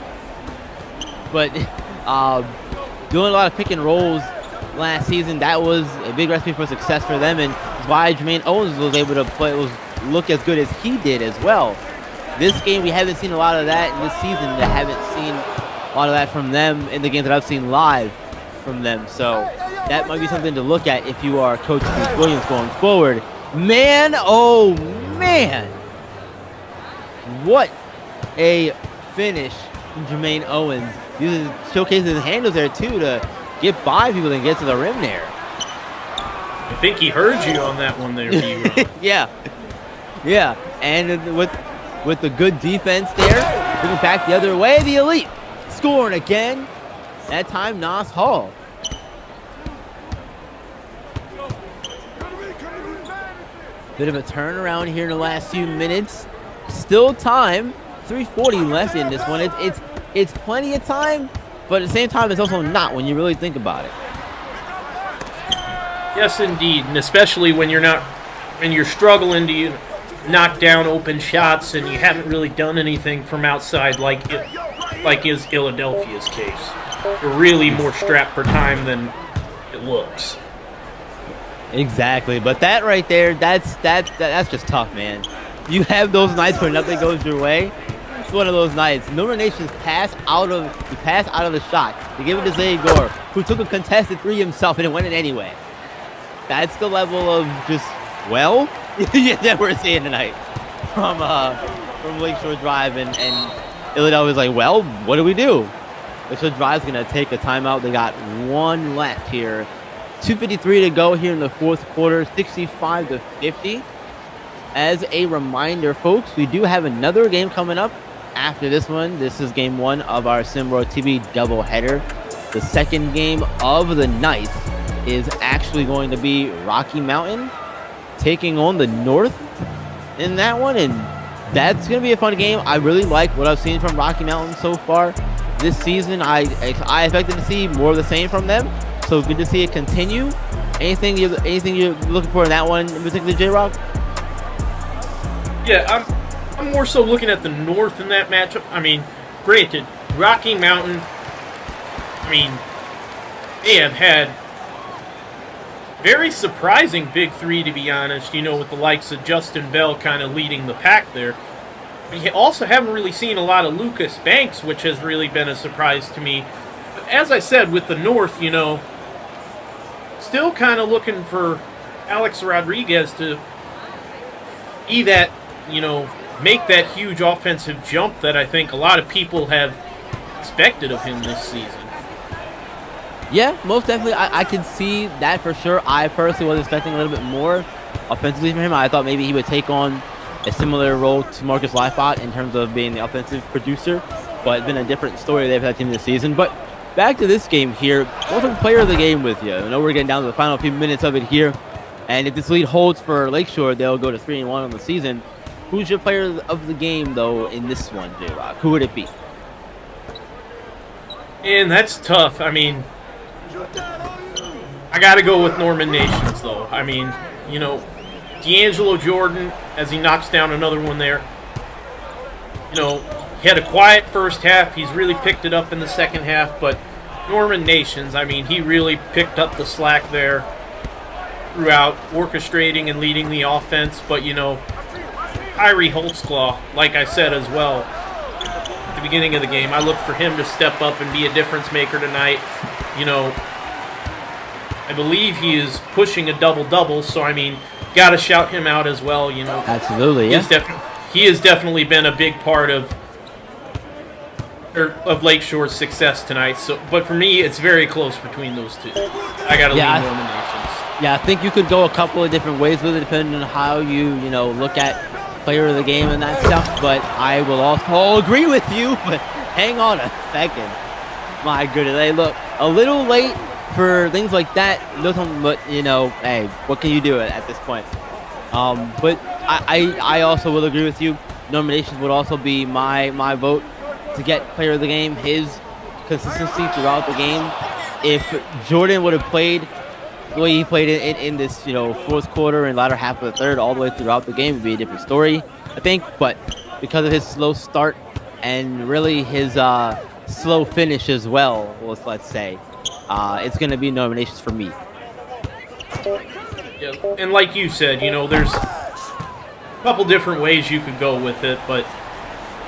But doing a lot of pick and rolls last season, that was a big recipe for success for them, and why Jermaine Owens was able to look as good as he did as well. This game, we haven't seen a lot of that in this season. I haven't seen a lot of that from them in the games that I've seen live from them. So that might be something to look at if you are Coach Bruce Williams going forward. Man, oh man. What a finish from Jermaine Owens. He showcases his handles there too to get by people and get to the rim there. I think he heard you on that one there, B-Rob. Yeah. And with the good defense there, bringing back the other way, the Elite scoring again. That time, Nas Hall. Bit of a turnaround here in the last few minutes. Still time. 3:40 left in this one. It's plenty of time, but at the same time, it's also not when you really think about it. Yes, indeed, and especially when you're struggling to knock down open shots and you haven't really done anything from outside, like is Ill-a-delphia's case. You're really more strapped for time than it looks. Exactly, but that right there, that's just tough, man. You have those nights where nothing goes your way. It's one of those nights. Northern Nations passed out of the shot. They gave it to Zagor, who took a contested 3 himself, and it went in anyway. That's the level of just, that we're seeing tonight from Lakeshore Drive, and Ill-a-delphia was like, well, what do we do? Lakeshore Drive's gonna take a timeout. They got 1 left here. 2:53 to go here in the 4th quarter, 65-50. As a reminder, folks, we do have another game coming up after this one. This is game 1 of our Simworld TV doubleheader. The second game of the night is actually going to be Rocky Mountain taking on the North in that one, and that's going to be a fun game. I really like what I've seen from Rocky Mountain so far this season. I expected to see more of the same from them, so good to see it continue. Anything you're looking for in that one in particular, J-Rock? Yeah, I'm more so looking at the North in that matchup. I mean, granted, Rocky Mountain, they have had very surprising big 3, to be honest, with the likes of Justin Bell kind of leading the pack there. We also haven't really seen a lot of Lucas Banks, which has really been a surprise to me. But as I said, with the North, still kind of looking for Alex Rodriguez to be that, make that huge offensive jump that I think a lot of people have expected of him this season. Yeah, most definitely. I can see that for sure. I personally was expecting a little bit more offensively from him. I thought maybe he would take on a similar role to Marcus Leifert in terms of being the offensive producer, but it's been a different story they've had team this season. But back to this game here, what's the player of the game with you? I know we're getting down to the final few minutes of it here, and if this lead holds for Lakeshore, they'll go to 3-1 on the season. Who's your player of the game, though, in this one, J-Rock? Who would it be? And that's tough. I got to go with Norman Nations, though. D'Angelo Jordan, as he knocks down another one there, he had a quiet first half. He's really picked it up in the second half, but Norman Nations, he really picked up the slack there throughout, orchestrating and leading the offense. But, Irie Holtzclaw, like I said as well, at the beginning of the game, I look for him to step up and be a difference maker tonight. I believe he is pushing a double-double, so, got to shout him out as well. Absolutely, yeah. He has definitely been a big part of Lakeshore's success tonight. So, but for me, it's very close between those two. I got to lean Norman Nations. Yeah, I think you could go a couple of different ways with it, depending on how you look at player of the game and that stuff. But I will also agree with you. But hang on a second. My goodness, they look a little late for things like that. But hey, what can you do at this point? But I also will agree with you. Norman Nations would also be my vote to get player of the game. His consistency throughout the game. If Jordan would have played the way he played in this, fourth quarter and latter half of the third, all the way throughout the game, would be a different story, I think. But because of his slow start and really his slow finish as well, let's say, it's going to be nominations for me. Yeah, and like you said, there's a couple different ways you could go with it, but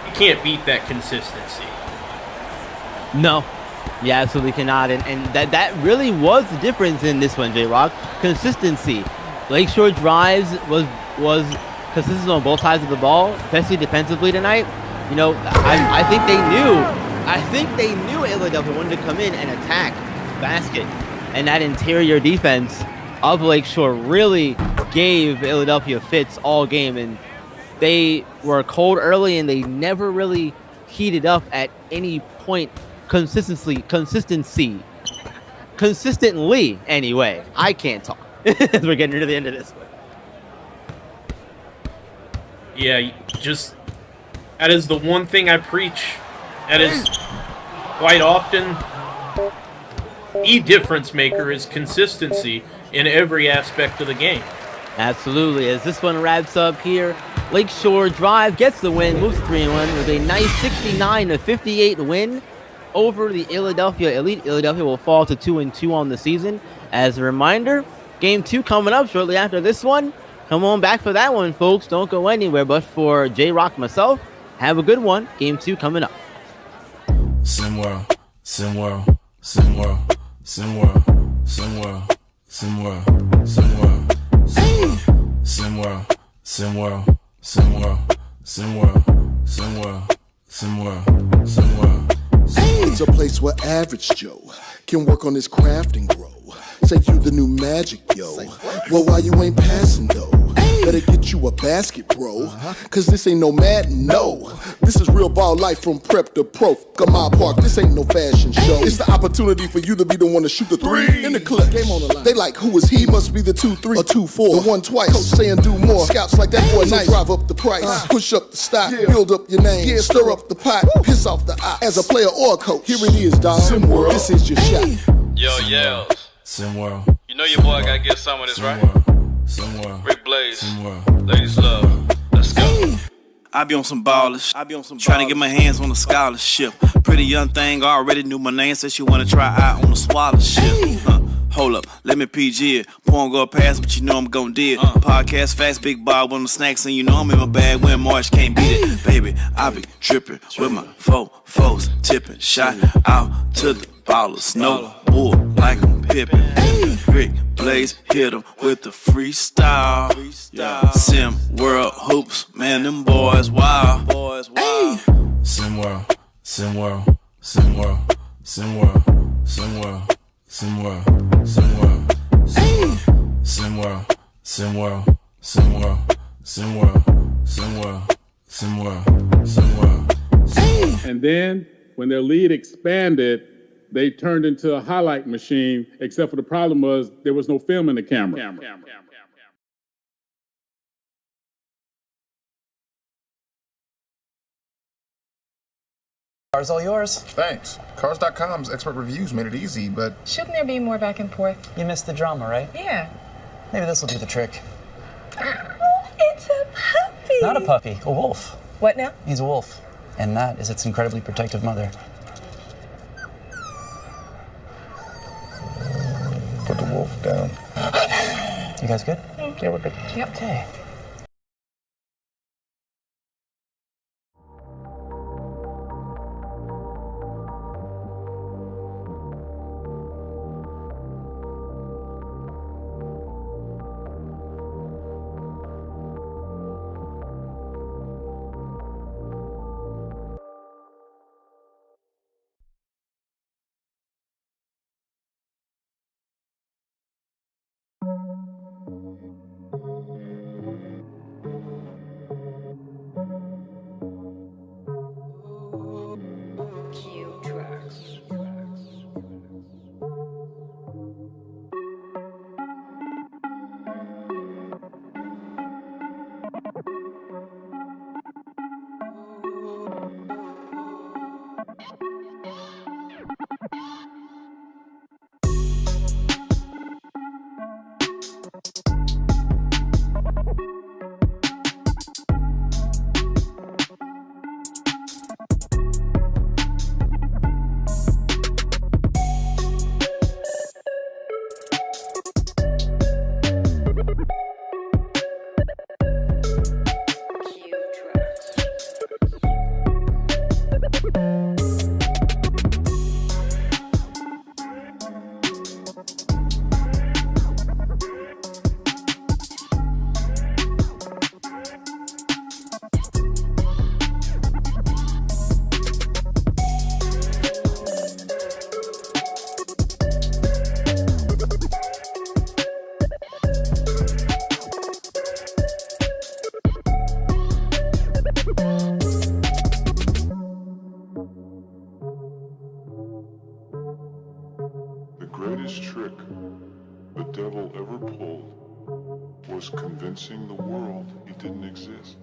you can't beat that consistency. No. You absolutely cannot, and that really was the difference in this one, J-Rock. Consistency. Lakeshore Drives was consistent on both sides of the ball, especially defensively tonight. I think they knew Ill-a-delphia wanted to come in and attack basket, and that interior defense of Lakeshore really gave Ill-a-delphia fits all game, and they were cold early, and they never really heated up at any point. Consistently, anyway. I can't talk as we're getting to the end of this one. Yeah, that is the one thing I preach. That is quite often the difference maker is consistency in every aspect of the game. Absolutely. As this one wraps up here, Lakeshore Drive gets the win, moves to 3-1 with a nice 69-58 win over the Ill-a-delphia Elite. Ill-a-delphia will fall to 2-2 on the season. As a reminder, Game 2 coming up shortly after this one. Come on back for that one, folks. Don't go anywhere. But for J-Rock myself, have a good one. Game 2 coming up. SimWorld, SimWorld, SimWorld, SimWorld, SimWorld, SimWorld, SimWorld, SimWorld, SimWorld, SimWorld, SimWorld, SimWorld, SimWorld, SimWorld. It's a place where average Joe can work on his craft and grow. Say you the new magic, yo. Well, why you ain't passing, though? Better get you a basket, bro. Cause this ain't no Madden, no. This is real ball life from prep to pro. Gamma Park, this ain't no fashion show. It's the opportunity for you to be the one to shoot the three. In the clip, game on the line. They like, who is he? Must be the 2-3 or 2-4. The one twice. Coach saying do more. Scouts like that boy nice. Drive up the price. Push up the stock. Build up your name. Stir up the pot. Piss off the eye. As a player or a coach, here it is, dog. SimWorld. This is your shot. Yo, yells. SimWorld. You know your boy gotta get some of this, right? SimWorld. Rick Blaze. SimWorld. Ladies love. Let's go. I be on some ballers. Trying to get my hands on a scholarship. Pretty young thing already knew my name. Said she wanna try out on a scholarship. Hold up, let me PG it. Porn go past, but you know I'm gon' do it. Podcast fast, big Bob on the snacks, and you know I'm in my bag when March can't beat it. Baby, I be trippin' with my foes tipping. Shot out to the ballers, no bull like I'm Pippin. Rick Blaze hit him with the freestyle. SimWorld hoops, man, them boys wild. SimWorld, SimWorld, SimWorld, SimWorld, SimWorld, SimWorld, SimWorld, SimWorld, SimWorld, SimWorld, SimWorld, SimWorld, SimWorld, SimWorld. And then when their lead expanded, they turned into a highlight machine, except for the problem was there was no film in the camera. Car's all yours. Thanks. Cars.com's expert reviews made it easy, but... Shouldn't there be more back and forth? You missed the drama, right? Yeah. Maybe this will do the trick. It's a puppy. Not a puppy, a wolf. What now? He's a wolf. And that is its incredibly protective mother. Put the wolf down. You guys good? Yeah, we're good. Yep. Okay. The greatest trick the devil ever pulled was convincing the world he didn't exist.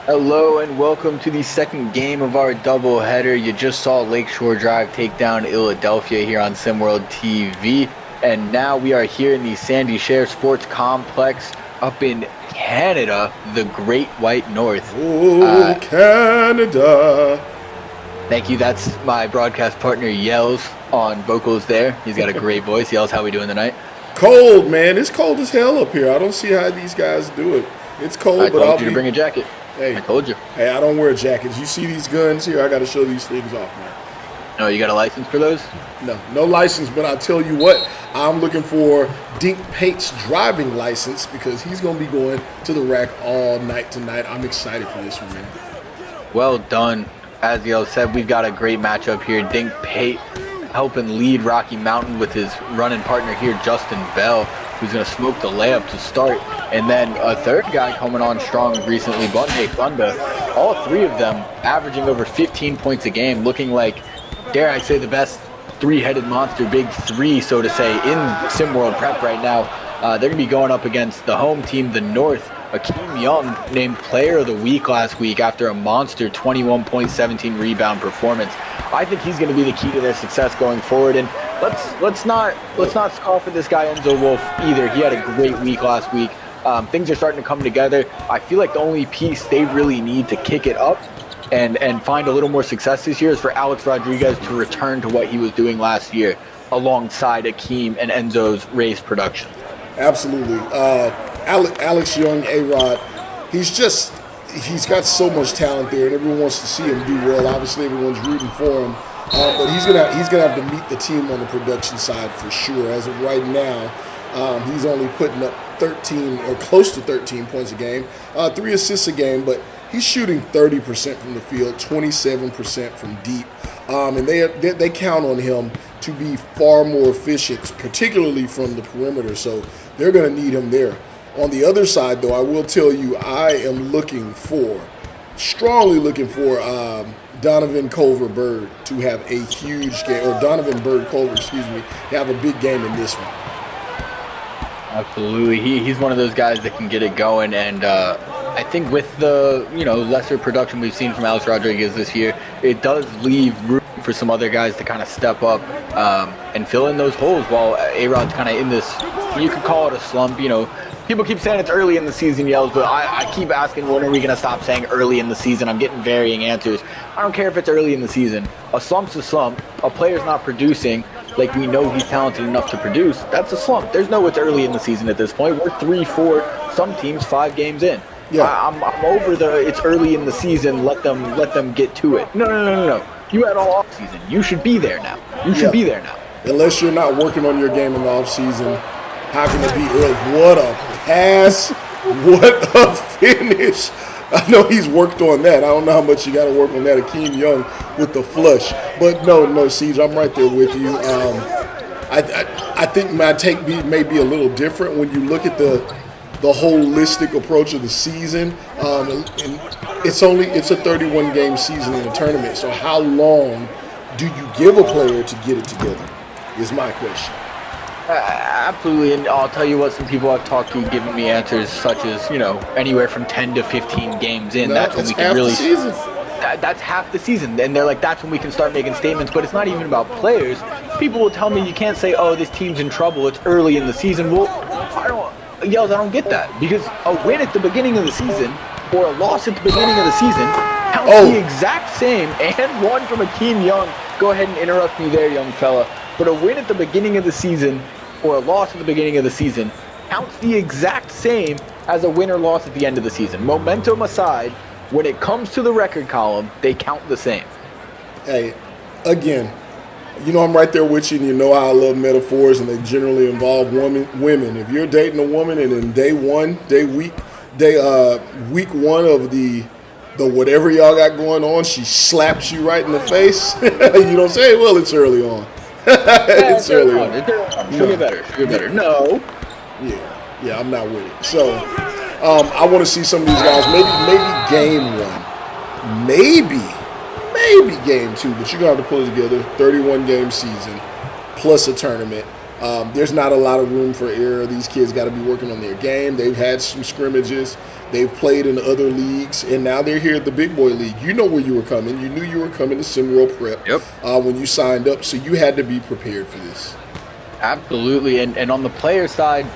Hello and welcome to the second game of our doubleheader. You just saw Lakeshore Drive take down Ill-a-delphia here on SimWorld TV. And now we are here in the Sandy Share Sports Complex up in Canada, the Great White North. Oh, Canada. Thank you. That's my broadcast partner, Yells, on vocals there. He's got a great voice. Yells, how we doing tonight? Cold, man. It's cold as hell up here. I don't see how these guys do it. It's cold, I but told you to bring a jacket. Hey, I told you. Hey, I don't wear jackets. You see these guns here? I got to show these things off, man. No, you got a license for those? No license, but I'll tell you what, I'm looking for Dink Pate's driving license because he's going to be going to the rack all night tonight. I'm excited for this one, man. Well done. As Yells said, we've got a great matchup here. Dink Pate helping lead Rocky Mountain with his running partner here, Justin Bell, who's going to smoke the layup to start. And then a third guy coming on strong recently, Bunde Thunder. All three of them averaging over 15 points a game, looking like, dare I say, the best three-headed monster, big three, so to say, in SimWorld Prep right now. They're going to be going up against the home team, the North. Akeem Young named Player of the Week last week after a monster 21 17 rebound performance. I think he's going to be the key to their success going forward. And let's not scoff at this guy Enzo Wolf either. He had a great week last week. Things are starting to come together. I feel like the only piece they really need to kick it up and find a little more success this year is for Alex Rodriguez to return to what he was doing last year alongside Akeem and Enzo's race production. Absolutely. Alex Young, A-Rod, he's got so much talent there, and everyone wants to see him do well. Obviously, everyone's rooting for him, but he's gonna have to meet the team on the production side for sure. As of right now, he's only putting up 13 or close to 13 points a game, 3 assists a game, but he's shooting 30% from the field, 27% from deep, and they count on him to be far more efficient, particularly from the perimeter. So they're going to need him there. On the other side, though, I will tell you, I am strongly looking for Donovan Culver-Bird to have a huge game, or Donovan Bird-Culver, excuse me, to have a big game in this one. Absolutely. He's one of those guys that can get it going, and I think with the lesser production we've seen from Alex Rodriguez this year, it does leave room for some other guys to kind of step up and fill in those holes while A-Rod's kind of in this, you could call it a slump. People keep saying it's early in the season, Yells, but I keep asking, when are we going to stop saying early in the season? I'm getting varying answers. I don't care if it's early in the season. A slump's a slump. A player's not producing like we know he's talented enough to produce. That's a slump. There's no it's early in the season at this point. We're 3, 4, some teams 5 games in. Yeah. I'm over it's early in the season. Let them get to it. No. You had all off season. You should be there now. You should be there now. Unless you're not working on your game in the off season, how can it be early? What a pass! What a finish! I know he's worked on that. I don't know how much you got to work on that, Akeem Young with the flush. But no, Siege, I'm right there with you. I think my take may be a little different when you look at the holistic approach of the season. And it's a 31-game season in a tournament. So how long do you give a player to get it together is my question. Absolutely, and I'll tell you what, some people I've talked to giving me answers such as, anywhere from 10 to 15 games in. That's when we can really. That's half the season, and they're like, that's when we can start making statements. But it's not even about players. People will tell me you can't say, oh, this team's in trouble. It's early in the season. Well, I don't get that, because a win at the beginning of the season or a loss at the beginning of the season counts the exact same. And one from Akeem Young. Go ahead and interrupt me there, young fella. But a win at the beginning of the season or a loss at the beginning of the season counts the exact same as a win or loss at the end of the season. Momentum aside, when it comes to the record column, they count the same. Hey, again, I'm right there with you, and you know how I love metaphors, and they generally involve women. If you're dating a woman and in week one of the whatever y'all got going on, she slaps you right in the face, you don't say, well, it's early on. It's early on. Should be better. No. Yeah, I'm not with it. So, I want to see some of these guys. Maybe game one, maybe game two. But you're gonna have to pull it together. 31-game season plus a tournament. There's not a lot of room for error. These kids got to be working on their game. They've had some scrimmages. They've played in other leagues, and now they're here at the big boy league. You know where you were coming. You knew you were coming to SimWorld Prep when you signed up, so you had to be prepared for this. Absolutely, and on the player side,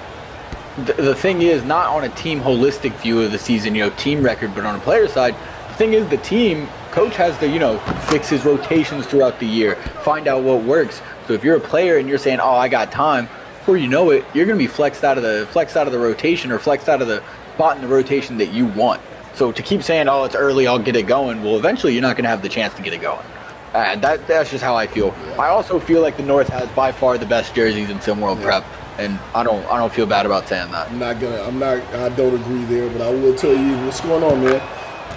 the thing is, not on a team holistic view of the season, team record, but on a player side, the thing is the team coach has to, fix his rotations throughout the year, find out what works. So if you're a player and you're saying, oh, I got time, before you know it, you're going to be flexed out of the rotation or flexed out of the spot in the rotation that you want. So to keep saying, oh, it's early, I'll get it going, well, eventually you're not going to have the chance to get it going. That's just how I feel. I also feel like the North has by far the best jerseys in SimWorld Prep. And I don't feel bad about saying that. I don't agree there, but I will tell you what's going on, man.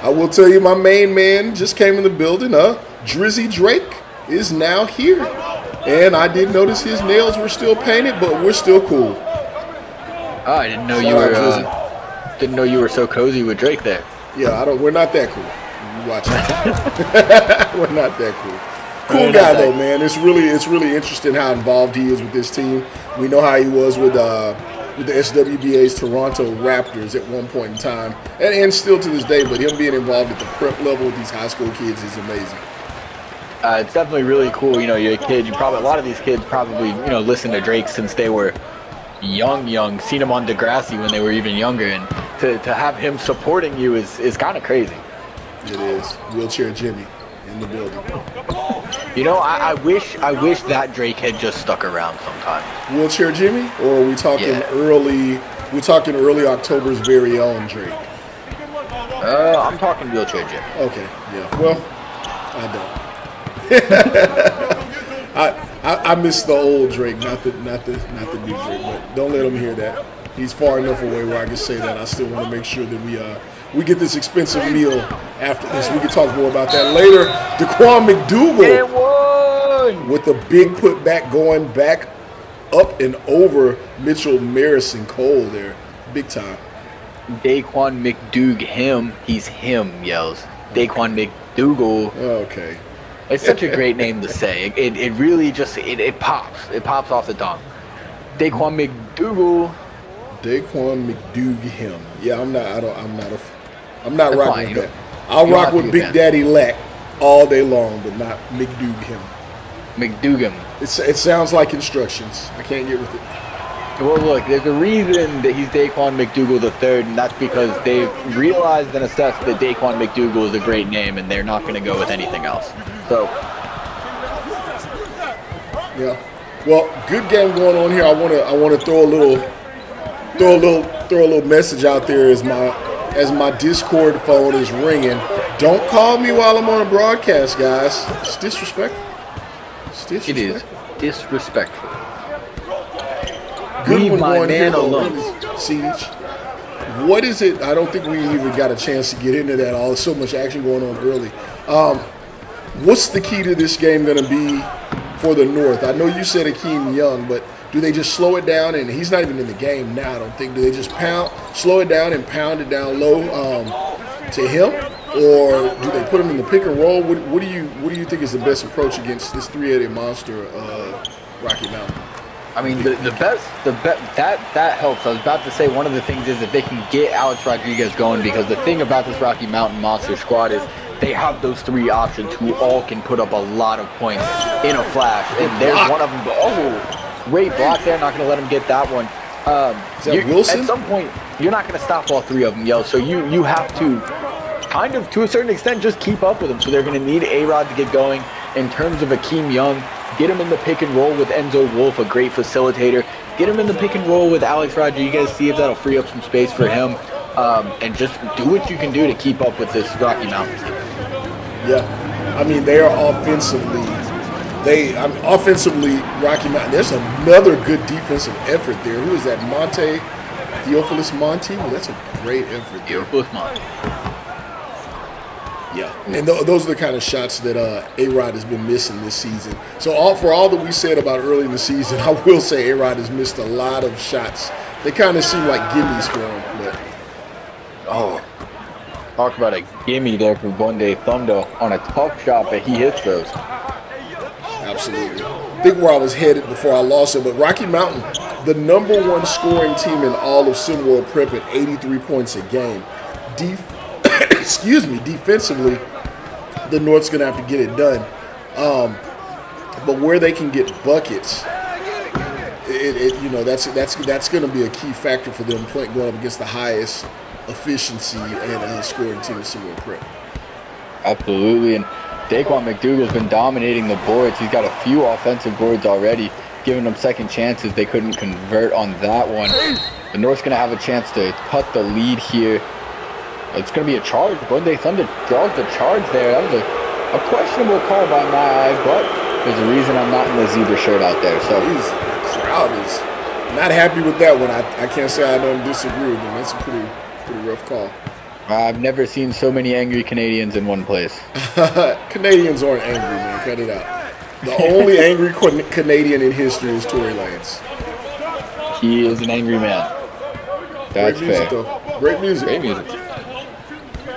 I will tell you my main man just came in the building. Drizzy Drake is now here. And I did notice his nails were still painted, but we're still cool. Oh, I didn't know you were so cozy with Drake there. Yeah, we're not that cool. You watch it. We're not that cool. Cool guy though, man. It's really interesting how involved he is with this team. We know how he was with the SWBA's Toronto Raptors at one point in time, and still to this day. But him being involved at the prep level with these high school kids is amazing. It's definitely really cool. You're a kid. A lot of these kids probably listen to Drake since they were young. Seen him on Degrassi when they were even younger, and to have him supporting you is kind of crazy. It is. Wheelchair Jimmy in the building. I wish that Drake had just stuck around sometime. Wheelchair Jimmy, or are we talking early? We're talking early October's very own Drake. I'm talking Wheelchair Jimmy. Okay, yeah. Well, I don't. I miss the old Drake, not the new Drake. But don't let him hear that. He's far enough away where I can say that. I still want to make sure that we get this expensive meal after this. We can talk more about that later. Daquan McDougal with a big putback going back up and over Mitchell Marison Cole there. Big time. Daquan McDougal, he's him, yells. Daquan McDougal. Okay. It's such a great name to say. It really just, it pops. It pops off the tongue. Daquan McDougal. Daquan McDougal. Yeah, I'm not rocking with that. I'll rock with Big Daddy Lack all day long, but not McDougal. McDougal. It sounds like instructions. I can't get with it. Well, look, there's a reason that he's Daquan McDougal III, and that's because they've realized and assessed that Daquan McDougal is a great name, and they're not going to go with anything else. So, yeah. Well, good game going on here. I want to throw a little message out there as my Discord phone is ringing. Don't call me while I'm on a broadcast, guys. It's disrespectful. It is disrespectful. Good Leave one my going man here, alone. Siege. What is it? I don't think we even got a chance to get into that. There's so much action going on early. What's the key to this game going to be for the North? I know you said Akeem Young, but do they just slow it down? And he's not even in the game now, I don't think. Do they just slow it down and pound it down low to him? Or do they put him in the pick and roll? What do you think is the best approach against this three-headed monster of Rocky Mountain? I mean, that helps. I was about to say one of the things is that they can get Alex Rodriguez going, because the thing about this Rocky Mountain Monster squad is they have those three options who all can put up a lot of points in a flash. And there's one of them. Oh, great block there. Not going to let him get that one. Is that Wilson? At some point, you're not going to stop all three of them, yo. So you have to kind of, to a certain extent, just keep up with them. So they're going to need A-Rod to get going. In terms of Akeem Young, get him in the pick and roll with Enzo Wolf, a great facilitator. Get him in the pick and roll with Alex Rodriguez, see if that'll free up some space for him. And just do what you can do to keep up with this Rocky Mountain team. Yeah. I mean, they are offensively, Rocky Mountain. There's another good defensive effort there. Who is that? Theophilus Monty? Well, that's a great effort there. Theophilus Monty. Yeah, and those are the kind of shots that A-Rod has been missing this season. So for all that we said about early in the season, I will say A-Rod has missed a lot of shots. They kind of seem like gimmies for him. But talk about a gimme there for Bonde Thundo on a tough shot, but he hits those. Absolutely. think where I was headed before I lost it. But Rocky Mountain, the number one scoring team in all of Sim World Prep at 83 points a game. Defensively, the North's going to have to get it done. But where they can get buckets, that's going to be a key factor for them going up against the highest efficiency and scoring team in Sim World Prep. Absolutely, and Daquan McDougal's been dominating the boards. He's got a few offensive boards already, giving them second chances. They couldn't convert on that one. The North's going to have a chance to cut the lead here. It's going to be a charge. Golden State Thunder draws the charge there. That was a questionable call by my eye, but there's a reason I'm not in the zebra shirt out there. So the crowd is not happy with that one. I can't say I don't disagree with them. That's a pretty rough call. I've never seen so many angry Canadians in one place. Canadians aren't angry, man. Cut it out. The only angry Canadian in history is Tory Lanez. He is an angry man. That's great music, fair. Though. Great music. Great music.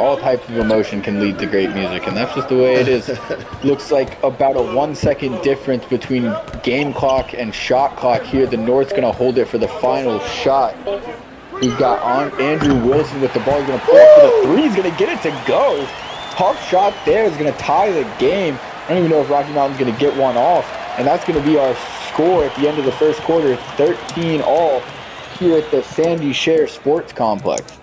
All types of emotion can lead to great music, and that's just the way it is. Looks like about a 1 second difference between game clock and shot clock here. The North's going to hold it for the final shot. We've got Andrew Wilson with the ball. He's going to pull up for the three. He's going to get it to go. Tough shot there is going to tie the game. I don't even know if Rocky Mountain's going to get one off. And that's going to be our score at the end of the first quarter, 13-all here at the Sandy Share Sports Complex.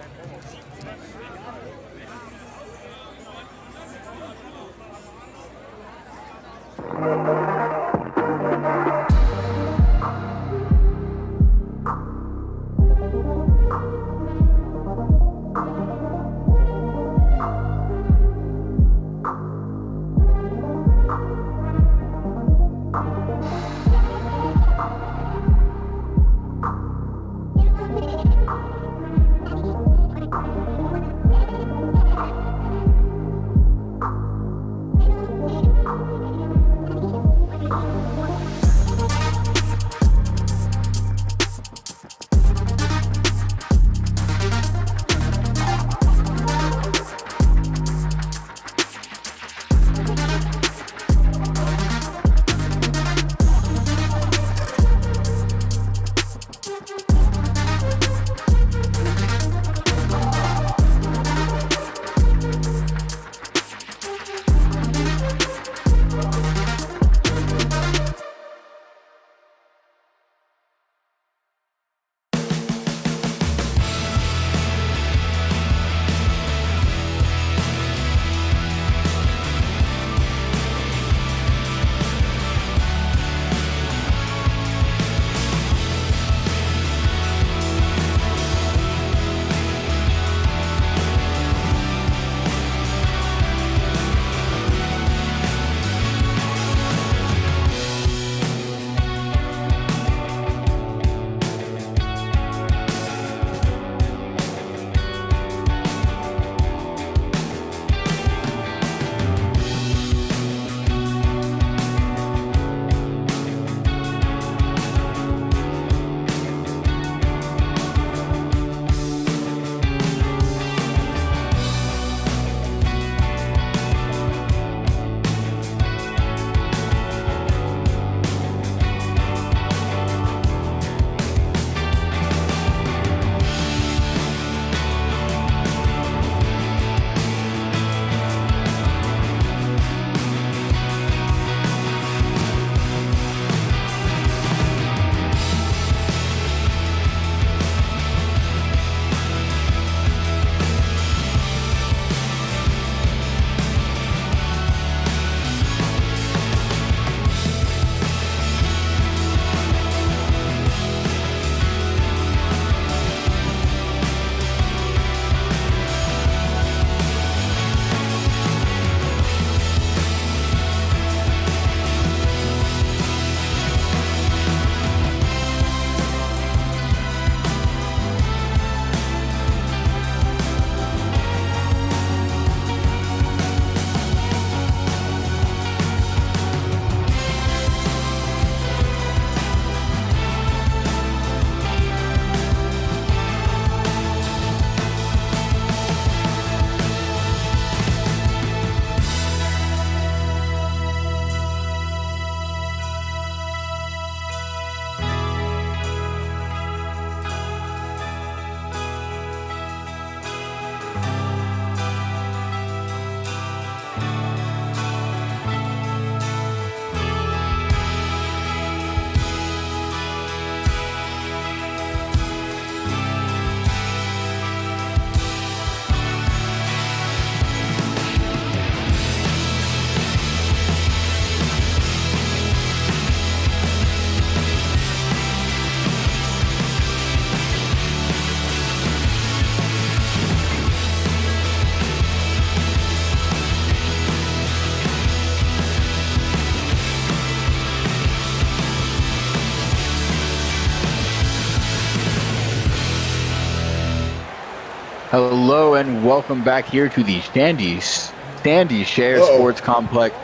Hello and welcome back here to the Standy Share Sports Complex.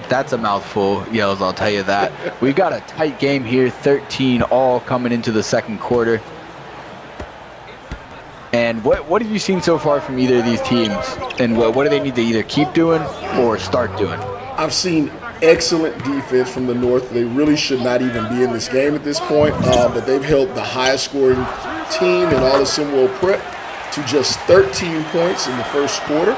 That's a mouthful, Yells, I'll tell you that. We've got a tight game here, 13 all coming into the second quarter. And what have you seen so far from either of these teams? And what do they need to either keep doing or start doing? I've seen excellent defense from the North. They really should not even be in this game at this point, but they've held the highest scoring team in all of Simworld Prep to just 13 points in the first quarter.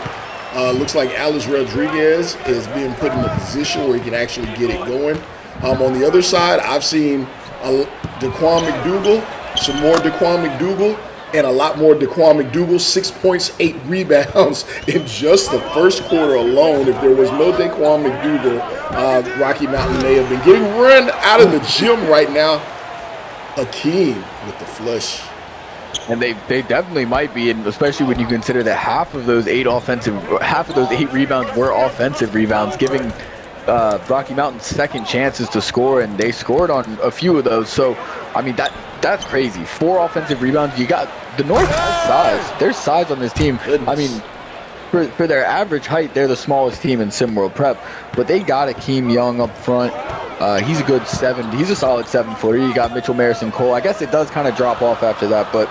Looks like Alice Rodriguez is being put in a position where he can actually get it going. On the other side, I've seen Daquan McDougal, some more Daquan McDougal, and a lot more Daquan McDougal, 6 points, 8 rebounds in just the first quarter alone. If there was no Daquan McDougal, Rocky Mountain may have been getting run out of the gym right now. Akeem with the flush. And they definitely might be, and especially when you consider that half of those 8 rebounds were offensive rebounds, giving Rocky Mountain second chances to score, and they scored on a few of those. So, I mean, that's crazy. 4 offensive rebounds. You got the North has size. There's size on this team. Goodness. I mean, for their average height, they're the smallest team in Simworld Prep, but they got Akeem Young up front. He's a good 7. He's a solid 7-footer. You got Mitchell Marison Cole. I guess it does kind of drop off after that, but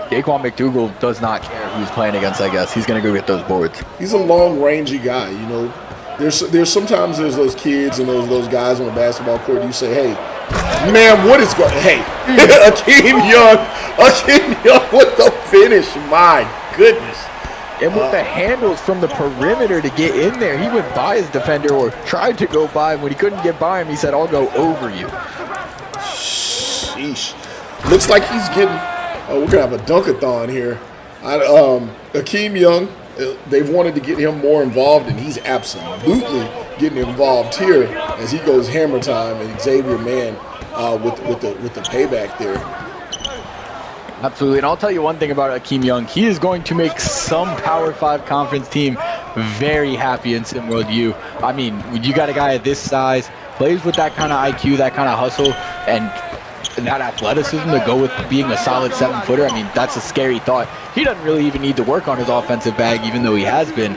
Daquan McDougal does not care who's playing against, I guess. He's going to go get those boards. He's a long-rangey guy, you know. There's sometimes there's those kids and those guys on the basketball court. You say, hey, man, what is going? Hey, Akeem Young with the finish. My goodness. And with the handles from the perimeter to get in there, he went by his defender or tried to go by him. When he couldn't get by him, he said, I'll go over you. Sheesh. Looks like he's getting, we're going to have a dunk-a-thon here. Akeem Young, they've wanted to get him more involved, and he's absolutely getting involved here as he goes hammer time, and Xavier Mann with the payback there. Absolutely, and I'll tell you one thing about Akeem Young. He is going to make some Power 5 conference team very happy in Simworld U. I mean, you got a guy at this size, plays with that kind of IQ, that kind of hustle, and that athleticism to go with being a solid 7-footer. I mean, that's a scary thought. He doesn't really even need to work on his offensive bag, even though he has been.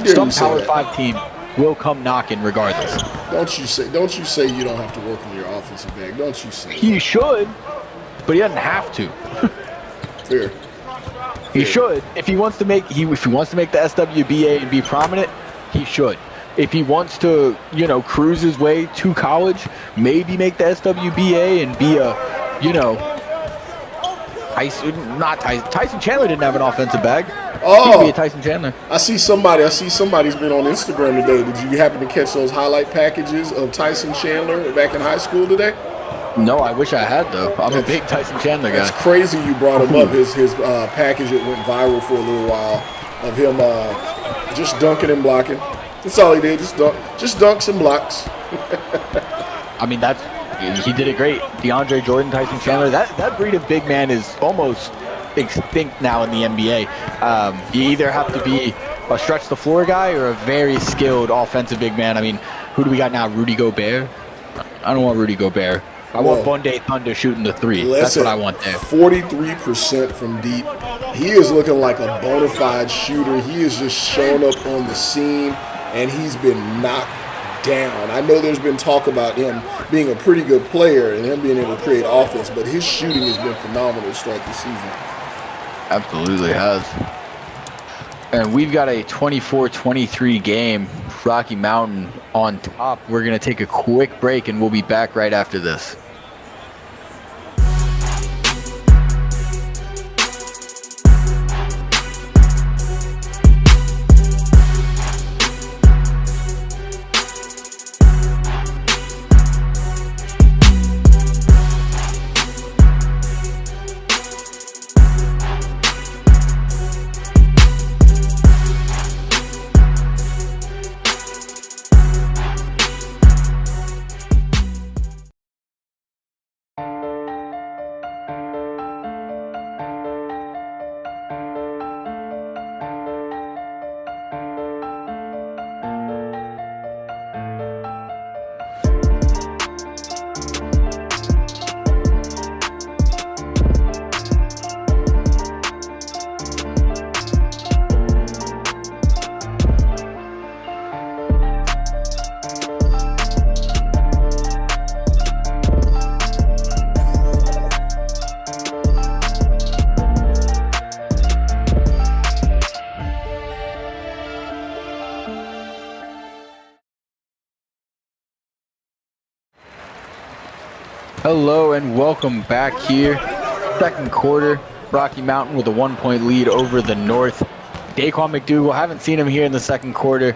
Some Power 5 team will come knocking regardless. Don't you say you don't have to work on your offensive bag. Don't you say he should. But he doesn't have to. Fair. He should. If he wants to make the SWBA and be prominent, he should. If he wants to, cruise his way to college, maybe make the SWBA and be Tyson Chandler didn't have an offensive bag. He could be a Tyson Chandler. I see somebody's been on Instagram today. Did you happen to catch those highlight packages of Tyson Chandler back in high school today? No, I wish I had, though. I'm a big Tyson Chandler guy. It's crazy you brought him up. His package that went viral for a little while of him just dunking and blocking. That's all he did, just dunks and blocks. I mean, he did it great. DeAndre Jordan, Tyson Chandler, that breed of big man is almost extinct now in the NBA. You either have to be a stretch the floor guy or a very skilled offensive big man. I mean, who do we got now? Rudy Gobert? I don't want Rudy Gobert. I want Bunday Thunder shooting the 3. That's what I want there. 43% from deep. He is looking like a bona fide shooter. He is just showing up on the scene, and he's been knocked down. I know there's been talk about him being a pretty good player and him being able to create offense, but his shooting has been phenomenal to start the season. Absolutely has. And we've got a 24-23 game. Rocky Mountain on top. We're going to take a quick break, and we'll be back right after this. Hello and welcome back here. Second quarter, Rocky Mountain with a 1-point lead over the North. Daquan McDougal, haven't seen him here in the second quarter,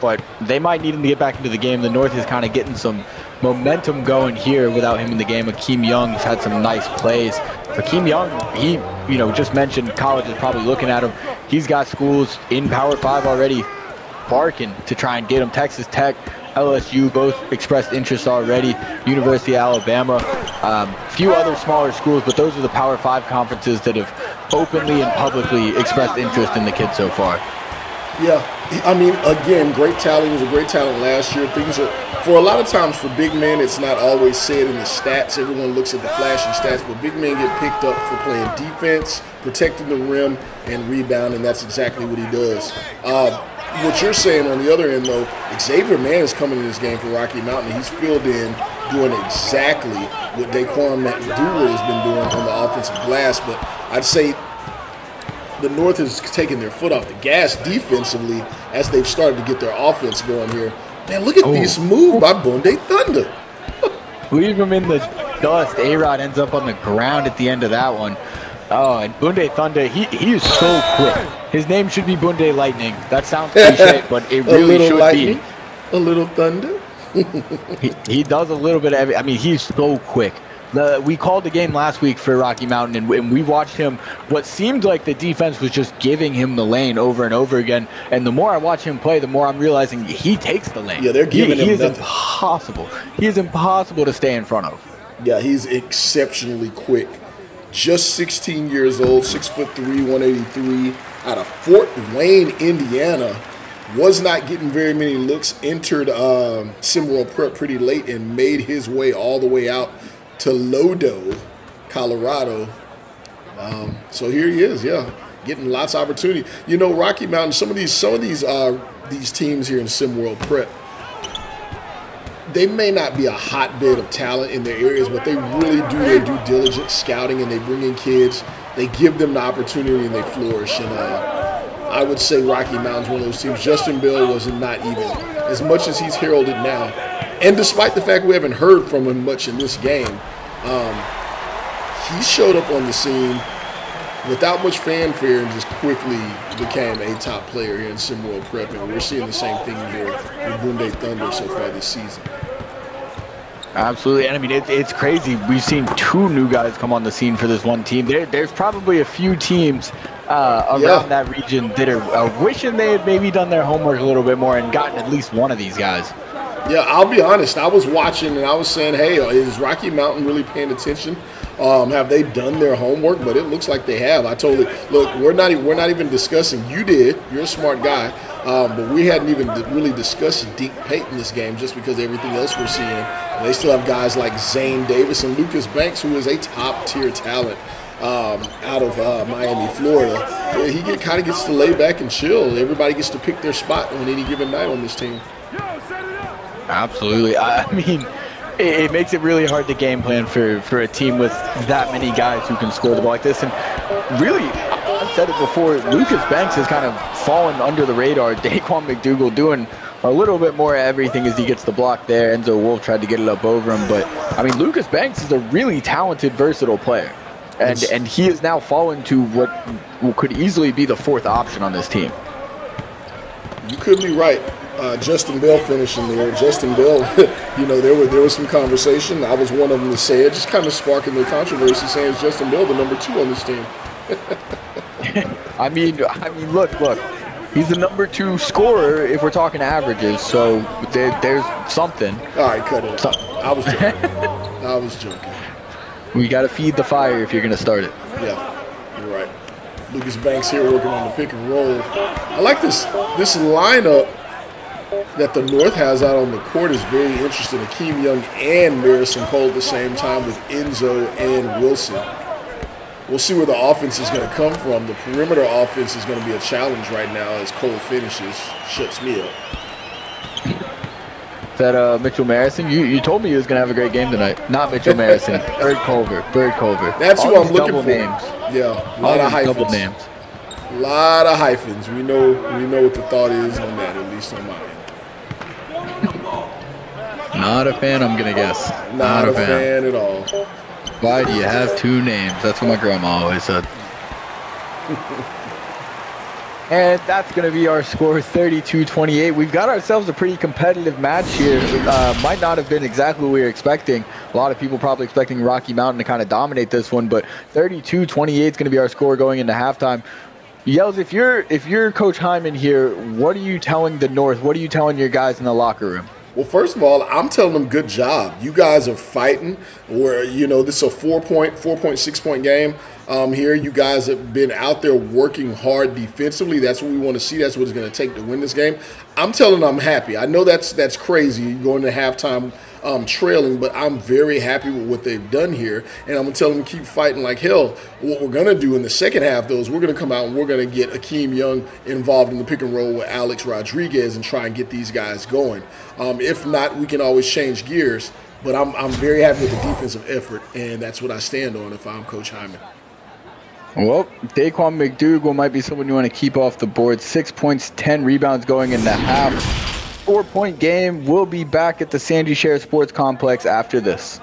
but they might need him to get back into the game. The North is kind of getting some momentum going here without him in the game. Akeem Young's had some nice plays. Akeem Young, he, just mentioned college is probably looking at him. He's got schools in Power 5 already barking to try and get him. Texas Tech, LSU both expressed interest already. University of Alabama, a few other smaller schools, but those are the Power 5 conferences that have openly and publicly expressed interest in the kid so far. Yeah, I mean, again, great talent. He was a great talent last year. Things are, for a lot of times for big men, it's not always said in the stats. Everyone looks at the flashy stats, but big men get picked up for playing defense, protecting the rim, and rebounding. That's exactly what he does. What you're saying on the other end, though, Xavier Mann is coming in this game for Rocky Mountain. He's filled in doing exactly what Daquan McDougal has been doing on the offensive glass. But I'd say the North has taken their foot off the gas defensively as they've started to get their offense going here. Man, look at this move by Bunde Thunder. Leave him in the dust. A-Rod ends up on the ground at the end of that one. Oh, and Bunde Thunder, he is so quick. His name should be Bunde Lightning. That sounds cliche, but it really should lightning, be. A little thunder. he does a little bit of everything. I mean, he's so quick. We called the game last week for Rocky Mountain, and we watched him. What seemed like the defense was just giving him the lane over and over again. And the more I watch him play, the more I'm realizing he takes the lane. Yeah, they're giving him He is nothing. impossible. He is impossible to stay in front of. Yeah, he's exceptionally quick. Just 16 years old, 6'3", 183, out of Fort Wayne, Indiana. Was not getting very many looks. Entered Simworld Prep pretty late and made his way all the way out to Lodo, Colorado. So here he is, yeah, getting lots of opportunity. Rocky Mountain. Some of these teams here in Simworld Prep, they may not be a hotbed of talent in their areas, but they really do their due diligence scouting, and they bring in kids. They give them the opportunity, and they flourish. And I would say Rocky Mountain's one of those teams. Justin Bell was not even, as much as he's heralded now, and despite the fact we haven't heard from him much in this game, he showed up on the scene without much fanfare and just quickly became a top player here in Simworld Prep, and we're seeing the same thing here with Bunde Thunder so far this season. Absolutely, and I mean, it's crazy. We've seen two new guys come on the scene for this one team. There's probably a few teams around that region that are wishing they had maybe done their homework a little bit more and gotten at least one of these guys. Yeah, I'll be honest. I was watching and I was saying, hey, is Rocky Mountain really paying attention? Have they done their homework? But it looks like they have. I told it, look, we're not even discussing. You did. You're a smart guy. But we hadn't even really discussed Deke Pate in this game just because of everything else we're seeing. And they still have guys like Zane Davis and Lucas Banks, who is a top-tier talent out of Miami, Florida. He kind of gets to lay back and chill. Everybody gets to pick their spot on any given night on this team. Absolutely. I mean, it makes it really hard to game plan for a team with that many guys who can score the ball like this. And really, I've said it before, Lucas Banks has kind of fallen under the radar. Daquan McDougal doing a little bit more everything as he gets the block there. Enzo Wolf tried to get it up over him. But, I mean, Lucas Banks is a really talented, versatile player. And he has now fallen to what could easily be the fourth option on this team. You could be right. Justin Bell finishing there. Justin Bell, there was some conversation. I was one of them to say it, just kind of sparking the controversy, saying is Justin Bell the number 2 on this team. I mean, look. He's the number 2 scorer if we're talking averages. So there's something. All right, cut it. I was joking. We got to feed the fire if you're going to start it. Yeah, you're right. Lucas Banks here working on the pick and roll. I like this lineup that the North has out on the court is very interesting. Akeem Young and Marison Cole at the same time with Enzo and Wilson. we'll see where the offense is going to come from. The perimeter offense is going to be a challenge right now as Cole finishes, shuts me up. Is that Mitchell Marison? You told me he was going to have a great game tonight. Not Mitchell Marison. Bird Culver. That's all who I'm looking double for. Names. Yeah, a lot of hyphens. Double names. A lot of hyphens. We know what the thought is on that, at least on my end. Not a fan, I'm going to guess. Not a fan at all. Why do you have two names? That's what my grandma always said. And that's going to be our score, 32-28. We've got ourselves a pretty competitive match here. Might not have been exactly what we were expecting. A lot of people probably expecting Rocky Mountain to kind of dominate this one, but 32-28 is going to be our score going into halftime. Yells, if you're Coach Hyman here, what are you telling the North? What are you telling your guys in the locker room? Well, first of all, I'm telling them good job. You guys are fighting. Where this is a 4.6 point game here. You guys have been out there working hard defensively. That's what we want to see. That's what it's going to take to win this game. I'm telling them I'm happy. I know that's crazy going to halftime trailing, but I'm very happy with what they've done here, and I'm going to tell them to keep fighting like hell. What we're going to do in the second half, though, is we're going to come out and we're going to get Akeem Young involved in the pick and roll with Alex Rodriguez and try and get these guys going. If not, we can always change gears, but I'm very happy with the defensive effort, and that's what I stand on if I'm Coach Hyman. Well, Daquan McDougal might be someone you want to keep off the board. 6 points, 10 rebounds going into half. 4-point game. We'll be back at the Sandy Share Sports Complex after this.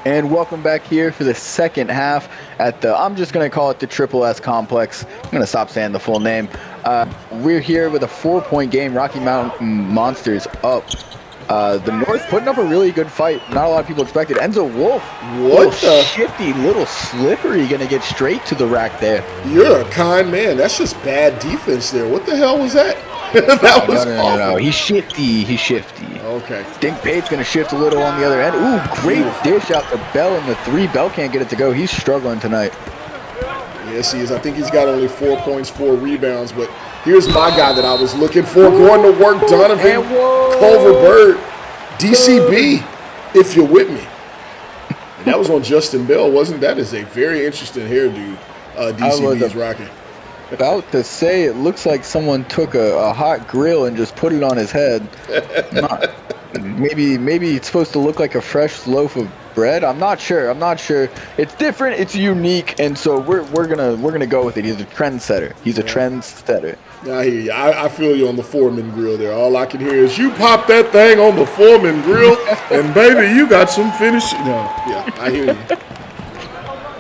And welcome back here for the second half at the, I'm just going to call it the Triple S Complex. I'm going to stop saying the full name. We're here with a 4-point game. Rocky Mountain Monsters up. The North putting up a really good fight. Not a lot of people expected. Enzo Wolf, little shifty, little slippery, going to get straight to the rack there. You're a kind man. That's just bad defense there. What the hell was that? That was awful. No. He's shifty. Okay. Dink Pate's going to shift a little on the other end. Ooh, great dish out to Bell in the 3. Bell can't get it to go. He's struggling tonight. Yes, he is. I think he's got only 4 points, 4 rebounds. But here's my guy that I was looking for. Going to work, Donovan Culver Bird. DCB, if you're with me. And that was on Justin Bell, wasn't that? Is a very interesting hairdo DCB is rocking. About to say, it looks like someone took a hot grill and just put it on his head. Maybe it's supposed to look like a fresh loaf of bread. I'm not sure. It's different. It's unique, and so we're gonna go with it. He's a trendsetter. I hear you. I feel you on the Foreman grill there. All I can hear is you pop that thing on the Foreman grill, and baby, you got some finish. No, yeah, I hear you.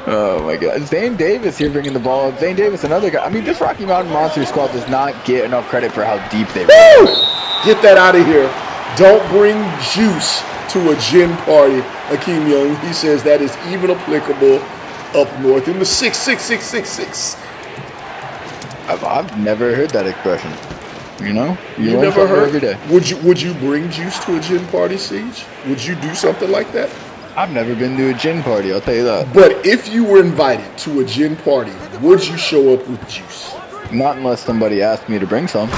Oh my God. Zane Davis here bringing the ball up. Zane Davis, another guy. I mean, this Rocky Mountain Monster squad does not get enough credit for how deep they are. Get that out of here. Don't bring juice to a gin party, Akeem Young. He says that is even applicable up north in the 66666. I've never heard that expression. You know? You never heard? Every day. Would you bring juice to a gin party, Siege? Would you do something like that? I've never been to a gin party, I'll tell you that. But if you were invited to a gin party, would you show up with juice? Not unless somebody asked me to bring some.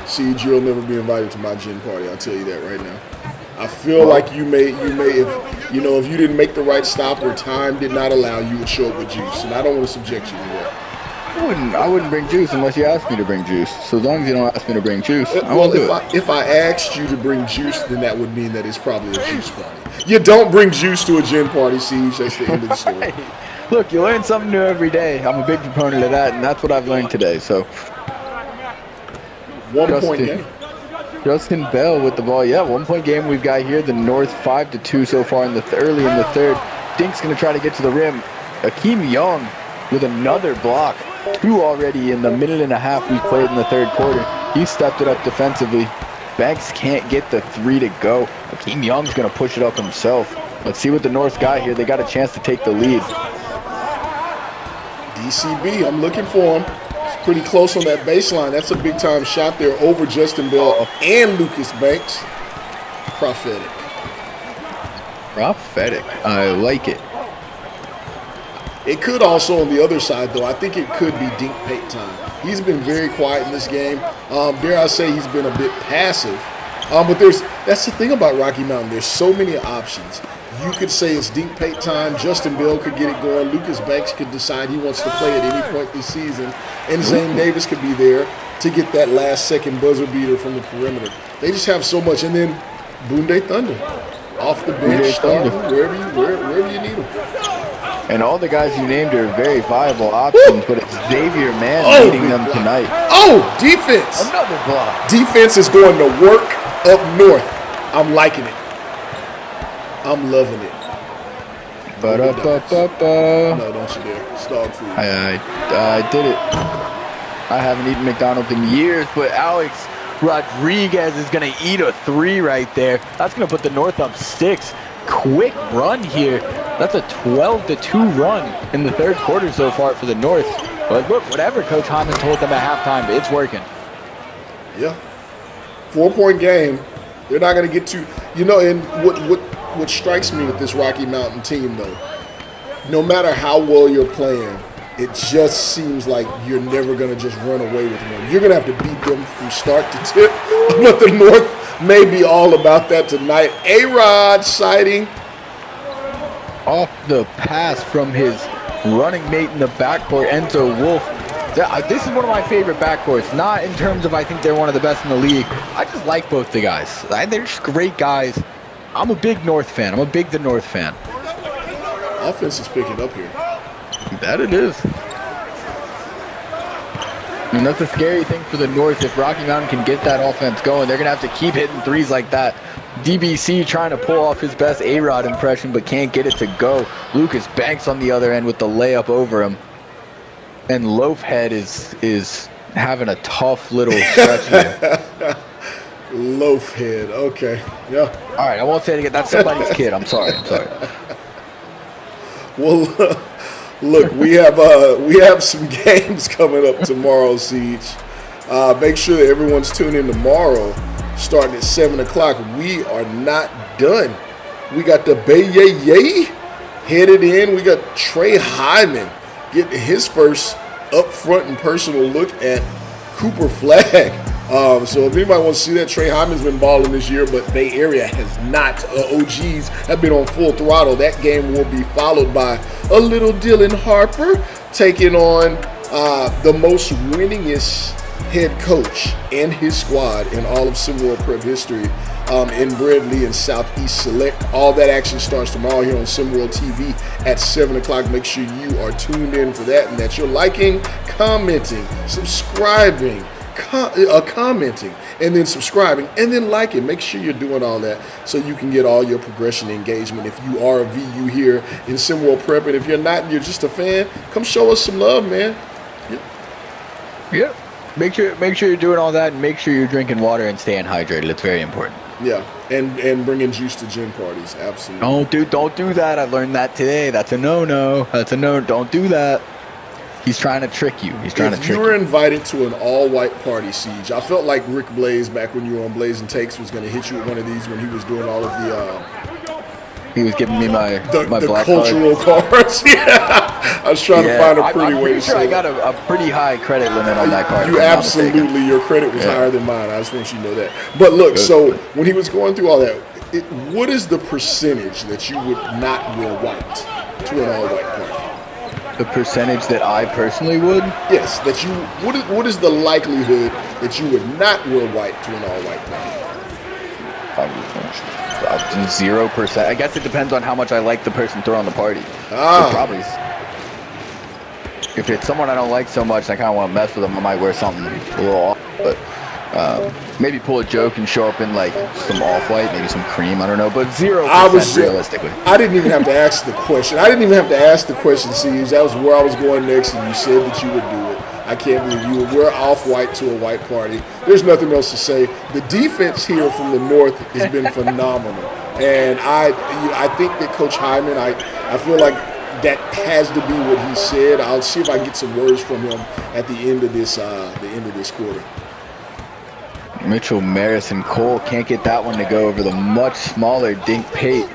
Siege, you'll never be invited to my gin party. I'll tell you that right now. I feel like you may, if you didn't make the right stop or time did not allow, you would show up with juice, and I don't want to subject you to that. I wouldn't bring juice unless you asked me to bring juice. So as long as you don't ask me to bring juice, I well, won't do it. If I asked you to bring juice, then that would mean that it's probably a juice party. You don't bring juice to a gin party, Siege. That's the end of the story. Look, you learn something new every day. I'm a big proponent of that, and that's what I've learned today. So 1 point game. Justin Bell with the ball. Yeah, 1 point game we've got here. The North 5-2 so far in the early in the third. Dink's going to try to get to the rim. Akeem Young with another block. 2 already in the minute and a half we've played in the third quarter. He stepped it up defensively. Banks can't get the 3 to go. Akeem Young's going to push it up himself. Let's see what the North got here. They got a chance to take the lead. DCB, I'm looking for him. It's pretty close on that baseline. That's a big-time shot there over Justin Bell and Lucas Banks. Prophetic. I like it. It could also, on the other side, though, I think it could be Dink Pate time. He's been very quiet in this game. Dare I say he's been a bit passive. But that's the thing about Rocky Mountain. There's so many options. You could say it's Dink Pate time. Justin Bell could get it going. Lucas Banks could decide he wants to play at any point this season. And Zane Davis could be there to get that last-second buzzer beater from the perimeter. They just have so much. And then Boonday Thunder. Off the bench, starting wherever you need them. And all the guys you named are very viable options, but it's Xavier Mann leading them tonight. Oh, defense! Another block. Defense is going to work up north. I'm liking it. I'm loving it. Ba-da-ba-ba-ba. No, don't you dare. It's dog food. I did it. I haven't eaten McDonald's in years, but Alex Rodriguez is going to eat a 3 right there. That's going to put the North up 6. Quick run here. That's a 12-2 run in the third quarter so far for the North. But look, whatever Coach Hyman told them at halftime, it's working. Yeah. 4-point game. They're not going to get to, and what strikes me with this Rocky Mountain team, though, no matter how well you're playing, it just seems like you're never going to just run away with one. You're going to have to beat them from start to tip. But the North may be all about that tonight. A-Rod sighting. Off the pass from his running mate in the backcourt, Enzo Wolf. This is one of my favorite backcourts. Not in terms of I think they're one of the best in the league. I just like both the guys. They're just great guys. I'm a big North fan. I'm a big the North fan. Offense is picking up here. That it is. And that's the scary thing for the North. If Rocky Mountain can get that offense going, they're going to have to keep hitting threes like that. DBC trying to pull off his best A-Rod impression, but can't get it to go. Lucas Banks on the other end with the layup over him. And Loafhead is having a tough little stretch here. Loafhead, okay. Yeah. All right, I won't say it again. That's somebody's kid. I'm sorry. Well, look, we have some games coming up tomorrow, Siege. Make sure that everyone's tuned in tomorrow, starting at 7 o'clock. We are not done. We got the Bay headed in. We got Trey Hyman getting his first upfront and personal look at Cooper Flag. So if anybody wants to see that, Trey Hyman's been balling this year, but Bay Area has not. OGs have been on full throttle. That game will be followed by a little Dylan Harper taking on the most winningest head coach and his squad in all of Simworld Prep history in Bradley and Southeast Select. All that action starts tomorrow here on Simworld TV at 7 o'clock. Make sure you are tuned in for that and that you're liking, commenting, subscribing, commenting, and then subscribing, and then liking. Make sure you're doing all that so you can get all your progression engagement. If you are a VU here in Simworld Prep, and if you're not and you're just a fan, come show us some love, man. Yep. Make sure you're doing all that, and make sure you're drinking water and staying hydrated. It's very important. Yeah, and bringing juice to gym parties. Absolutely. Don't do that. I learned that today. That's a no-no. That's a no. Don't do that. He's trying to trick you. If you were invited to an all-white party, Siege, I felt like Rick Blaze back when you were on Blaze and Takes was going to hit you with one of these when he was doing all of the. He was giving me my black cultural cards. Yeah, I was trying to find a pretty way to say. I got a pretty high credit limit on that card. You absolutely, your credit was higher than mine. I just want you to know that. But look, so when he was going through all that, what is the percentage that you would not wear white to an all-white party? The percentage that I personally would? Yes, that you. What is the likelihood that you would not wear white to an all-white party? 0%. I guess it depends on how much I like the person throwing the party. Probably. If it's someone I don't like so much, I kind of want to mess with them. I might wear something a little off, but maybe pull a joke and show up in like some off-white, maybe some cream. I don't know, but 0% realistically. I didn't even have to ask the question. Siege. That was where I was going next, and you said that you would do it. I can't believe you would wear off-white to a white party. There's nothing else to say. The defense here from the North has been phenomenal, and I think that Coach Hyman, I feel like that has to be what he said. I'll see if I can get some words from him at the end of this quarter. Mitchell Marison Cole can't get that one to go over the much smaller Dink Pate.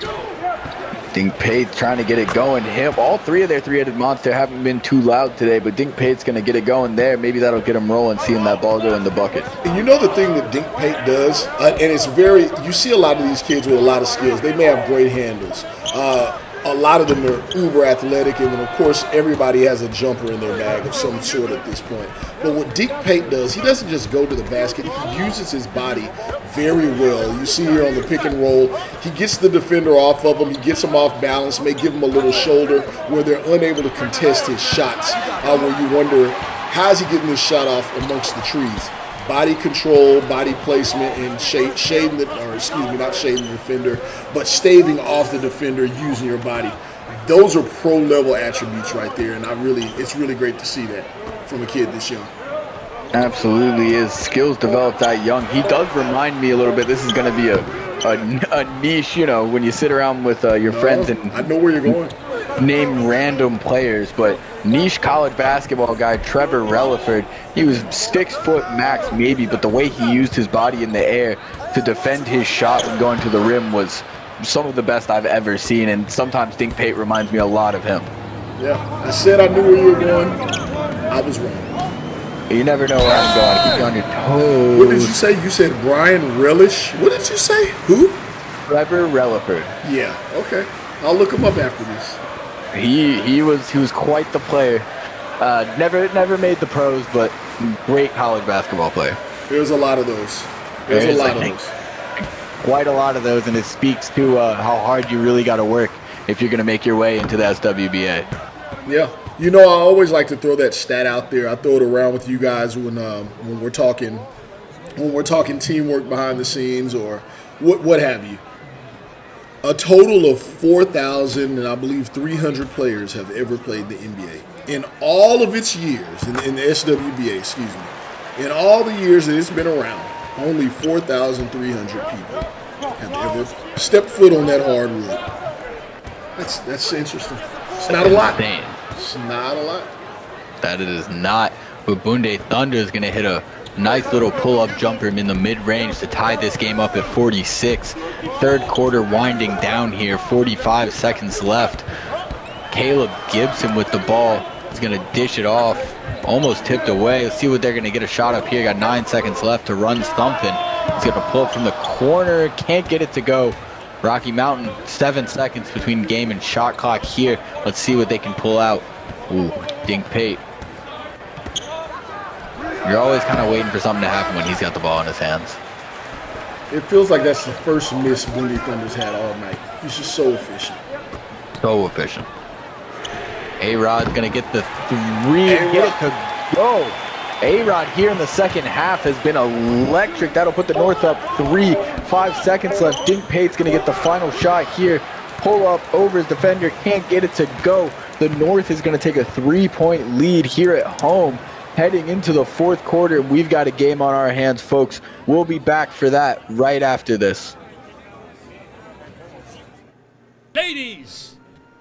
Dink Pate trying to get it going. All three of their three-headed monster haven't been too loud today, but Dink Pate's going to get it going there. Maybe that'll get him rolling, seeing that ball go in the bucket. And you know the thing that Dink Pate does, and it's you see a lot of these kids with a lot of skills. They may have great handles. A lot of them are uber athletic, and then of course everybody has a jumper in their bag of some sort at this point. But what Dink Pate does, he doesn't just go to the basket, he uses his body very well. You see here on the pick and roll, he gets the defender off of him, he gets him off balance, may give him a little shoulder where they're unable to contest his shots, where you wonder, how's he getting this shot off amongst the trees? Body control, body placement, and shading not shading the defender, but staving off the defender using your body. Those are pro-level attributes right there, and it's really great to see that from a kid this young. Absolutely is. Skills developed that young. He does remind me a little bit. This is going to be a niche, when you sit around with your friends and I know where you're going. Name random players, but niche college basketball guy Trevor Relaford, he was 6 foot max maybe, but the way he used his body in the air to defend his shot when going to the rim was some of the best I've ever seen, and sometimes Dink Pate reminds me a lot of him. Yeah, I said I knew where you were going. I was wrong. You never know where I'm going. Keep you on your toes. What did you say? You said Brian Relish. What did you say? Who? Trevor Relaford. Yeah, okay. I'll look him up after this. He was quite the player. Never made the pros, but great college basketball player. There's a lot of those. There's a lot of those. Quite a lot of those, and it speaks to how hard you really got to work if you're going to make your way into the SWBA. Yeah. You know, I always like to throw that stat out there. I throw it around with you guys when we're talking teamwork behind the scenes or what have you. A total of 4,000 and I believe 300 players have ever played the NBA in all of its years in the SWBA. Excuse me, in all the years that it's been around, only 4,300 people have ever stepped foot on that hardwood. That's interesting. It's not a lot. Insane. It's not a lot. That it is not. But Bunde Thunder is going to hit a nice little pull-up jumper in the mid-range to tie this game up at 46. Third quarter winding down here, 45 seconds left. Caleb Gibson with the ball is going to dish it off, almost tipped away. Let's see what they're going to get a shot up here. Got 9 seconds left to run something. He's going to pull up from the corner, can't get it to go. Rocky Mountain, 7 seconds between game and shot clock here. Let's see what they can pull out. Ooh, Dink Pate. You're always kind of waiting for something to happen when he's got the ball in his hands. It feels like that's the first miss Bunde Thunder's had all night. He's just so efficient. So efficient. A-Rod's going to get the three and get it to go. A-Rod here in the second half has been electric. That'll put the North up 3. 5 seconds left. Dink Pate's going to get the final shot here. Pull up over his defender. Can't get it to go. The North is going to take a 3-point lead here at home. Heading into the fourth quarter, we've got a game on our hands, folks. We'll be back for that right after this. Ladies,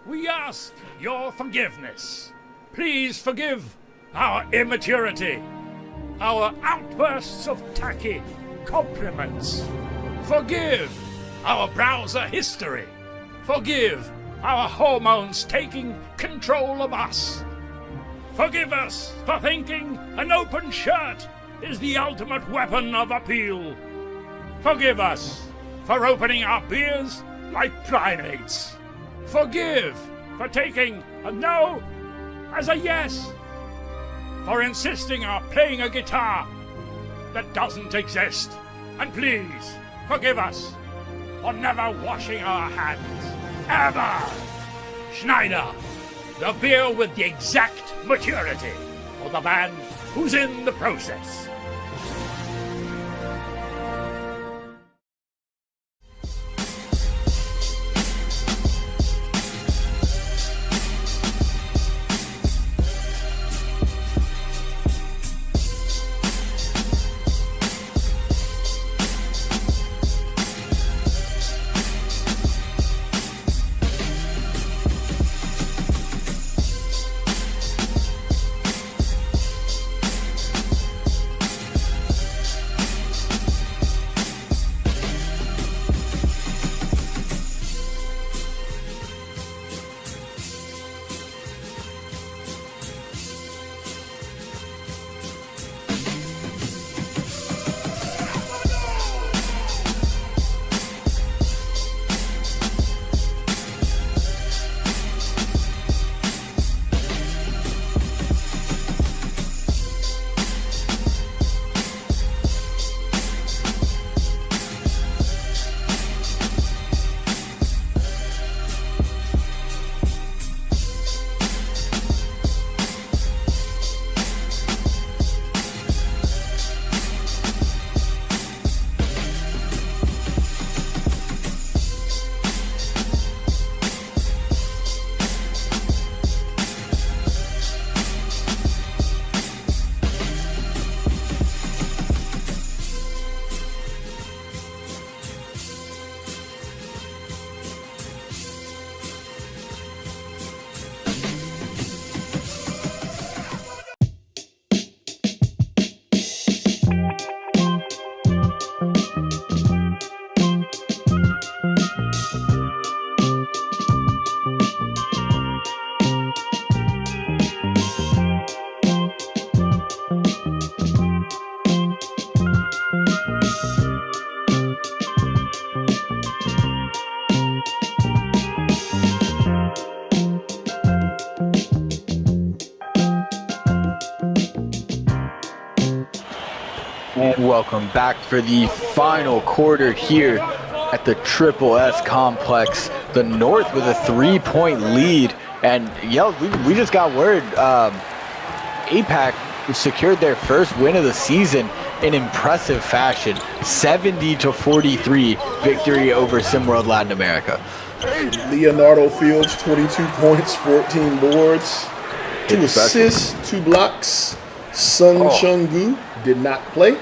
we ask your forgiveness. Please forgive our immaturity, our outbursts of tacky compliments. Forgive our browser history. Forgive our hormones taking control of us. Forgive us for thinking an open shirt is the ultimate weapon of appeal. Forgive us for opening our beers like primates. Forgive for taking a no as a yes. For insisting on playing a guitar that doesn't exist. And please forgive us for never washing our hands. Ever! Schneider, the beer with the exact maturity for the man who's in the process. And welcome back for the final quarter here at the Triple S Complex. The North with a 3-point lead And we just got word APAC secured their first win of the season in impressive fashion. 70-43 victory over SimWorld Latin America. Leonardo Fields, 22 points, 14 boards, 2 assists, 2 blocks. Sun Chung-gu did not play,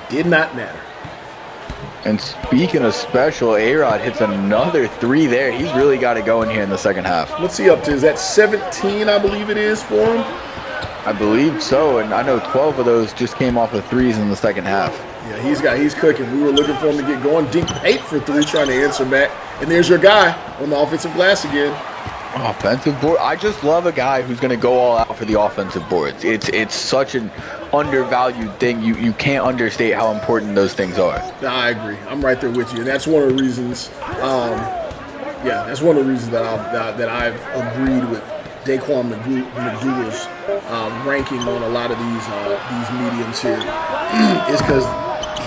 did not matter. And speaking of special, A-Rod hits another 3 there. He's really got it going here in the second half. What's he up to? Is that 17, I believe it is, for him? I believe so, and I know 12 of those just came off of 3s in the second half. Yeah, he's cooking. We were looking for him to get going. Dink Pate for 3, trying to answer back. And there's your guy on the offensive glass again. Offensive board. I just love a guy who's going to go all out for the offensive boards. It's such an undervalued thing. You can't understate how important those things are. I agree. I'm right there with you, and that's one of the reasons. That's one of the reasons that I've agreed with Daquan McDougal's ranking on a lot of these mediums here is because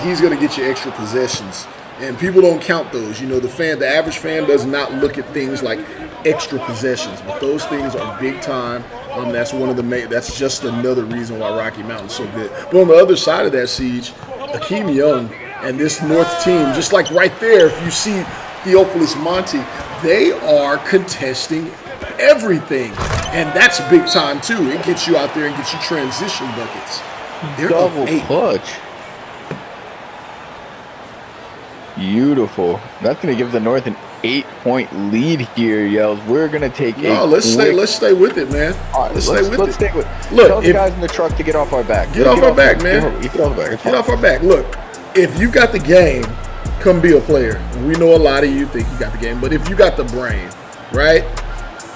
he's going to get you extra possessions, and people don't count those. The average fan does not look at things like extra possessions, but those things are big time. That's one of the that's just another reason why Rocky Mountain's so good. But on the other side of that, Siege, Akeem Young and this North team, just like right there, if you see Theophilus Monty, they are contesting everything, and that's big time too. It gets you out there and gets you transition buckets. They're double up 8. clutch. Beautiful. That's going to give the North an 8-point lead here, Yells. We're going to take let's stay with it, man. Right, let's stay with it. Look, tell the guys in the truck to get off our back. Get off our back, man. Get off our back. Get off our back. Look, if you got the game, come be a player. We know a lot of you think you got the game, but if you got the brain, right?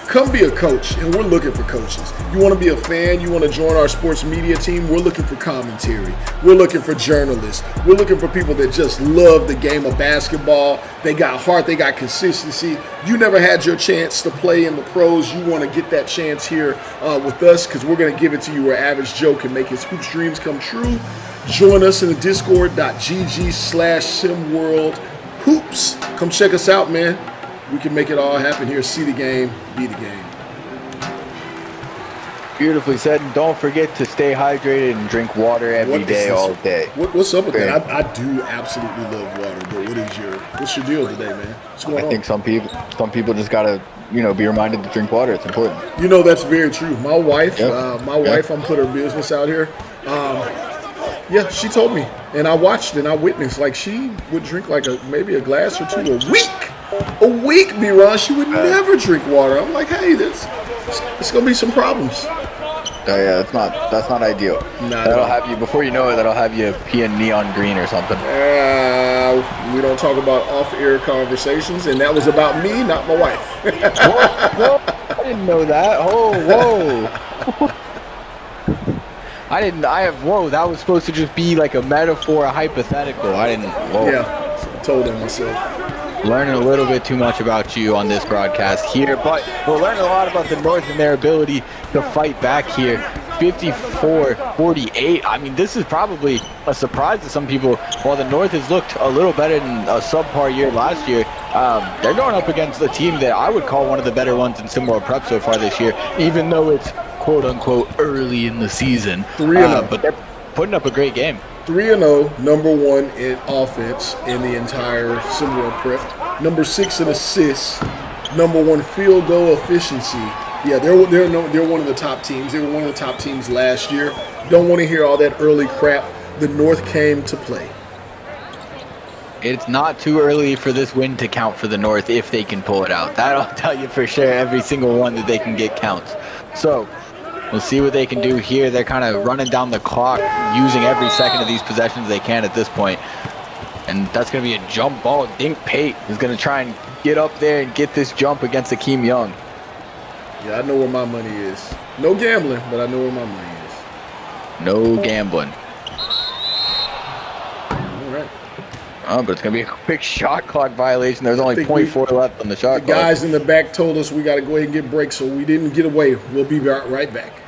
Come be a coach, and we're looking for coaches. You want to be a fan? You want to join our sports media team? We're looking for commentary. We're looking for journalists. We're looking for people that just love the game of basketball. They got heart. They got consistency. You never had your chance to play in the pros. You want to get that chance here with us because we're going to give it to you where Average Joe can make his hoops dreams come true. Join us in the discord.gg/SimWorldHoops. Come check us out, man. We can make it all happen here. See the game, be the game. Beautifully said. And don't forget to stay hydrated and drink water every day, all day. What's up with that? I do absolutely love water, but what's your deal today, man? What's going on? I think some people just gotta, be reminded to drink water. It's important. That's very true. My wife, I'm putting her business out here. She told me, and I watched and I witnessed. Like she would drink like maybe a glass or 2 a week. A week, B-Ron. She would never drink water. I'm like, hey, it's gonna be some problems. Yeah, that's not ideal. That'll have you, before you know it, that'll have you peeing neon green or something. We don't talk about off-air conversations, and that was about me, not my wife. Whoa, I didn't know that. Oh, whoa. That was supposed to just be like a metaphor, a hypothetical. Yeah, told him myself. Learning a little bit too much about you on this broadcast here, but we're learning a lot about the North and their ability to fight back here. 54-48. I mean, this is probably a surprise to some people. While the North has looked a little better than a subpar year last year, they're going up against a team that I would call one of the better ones in SimWorld Prep so far this year, even though it's quote-unquote early in the season. 3-0. But they're putting up a great game. 3-0, number 1 in offense in the entire SimWorld Prep. Number 6 in assists. Number 1 field goal efficiency. Yeah, they're one of the top teams. They were one of the top teams last year. Don't want to hear all that early crap. The North came to play. It's not too early for this win to count for the North if they can pull it out. That'll tell you for sure every single one that they can get counts. So we'll see what they can do here. They're kind of running down the clock, using every second of these possessions they can at this point. And that's going to be a jump ball. Dink Pate is going to try and get up there and get this jump against Akeem Young. Yeah, I know where my money is. No gambling, but I know where my money is. No gambling. All right. But it's going to be a quick shot clock violation. There's only 0.4 left on the shot clock. The guys in the back told us we got to go ahead and get breaks, so we didn't get away. We'll be right back.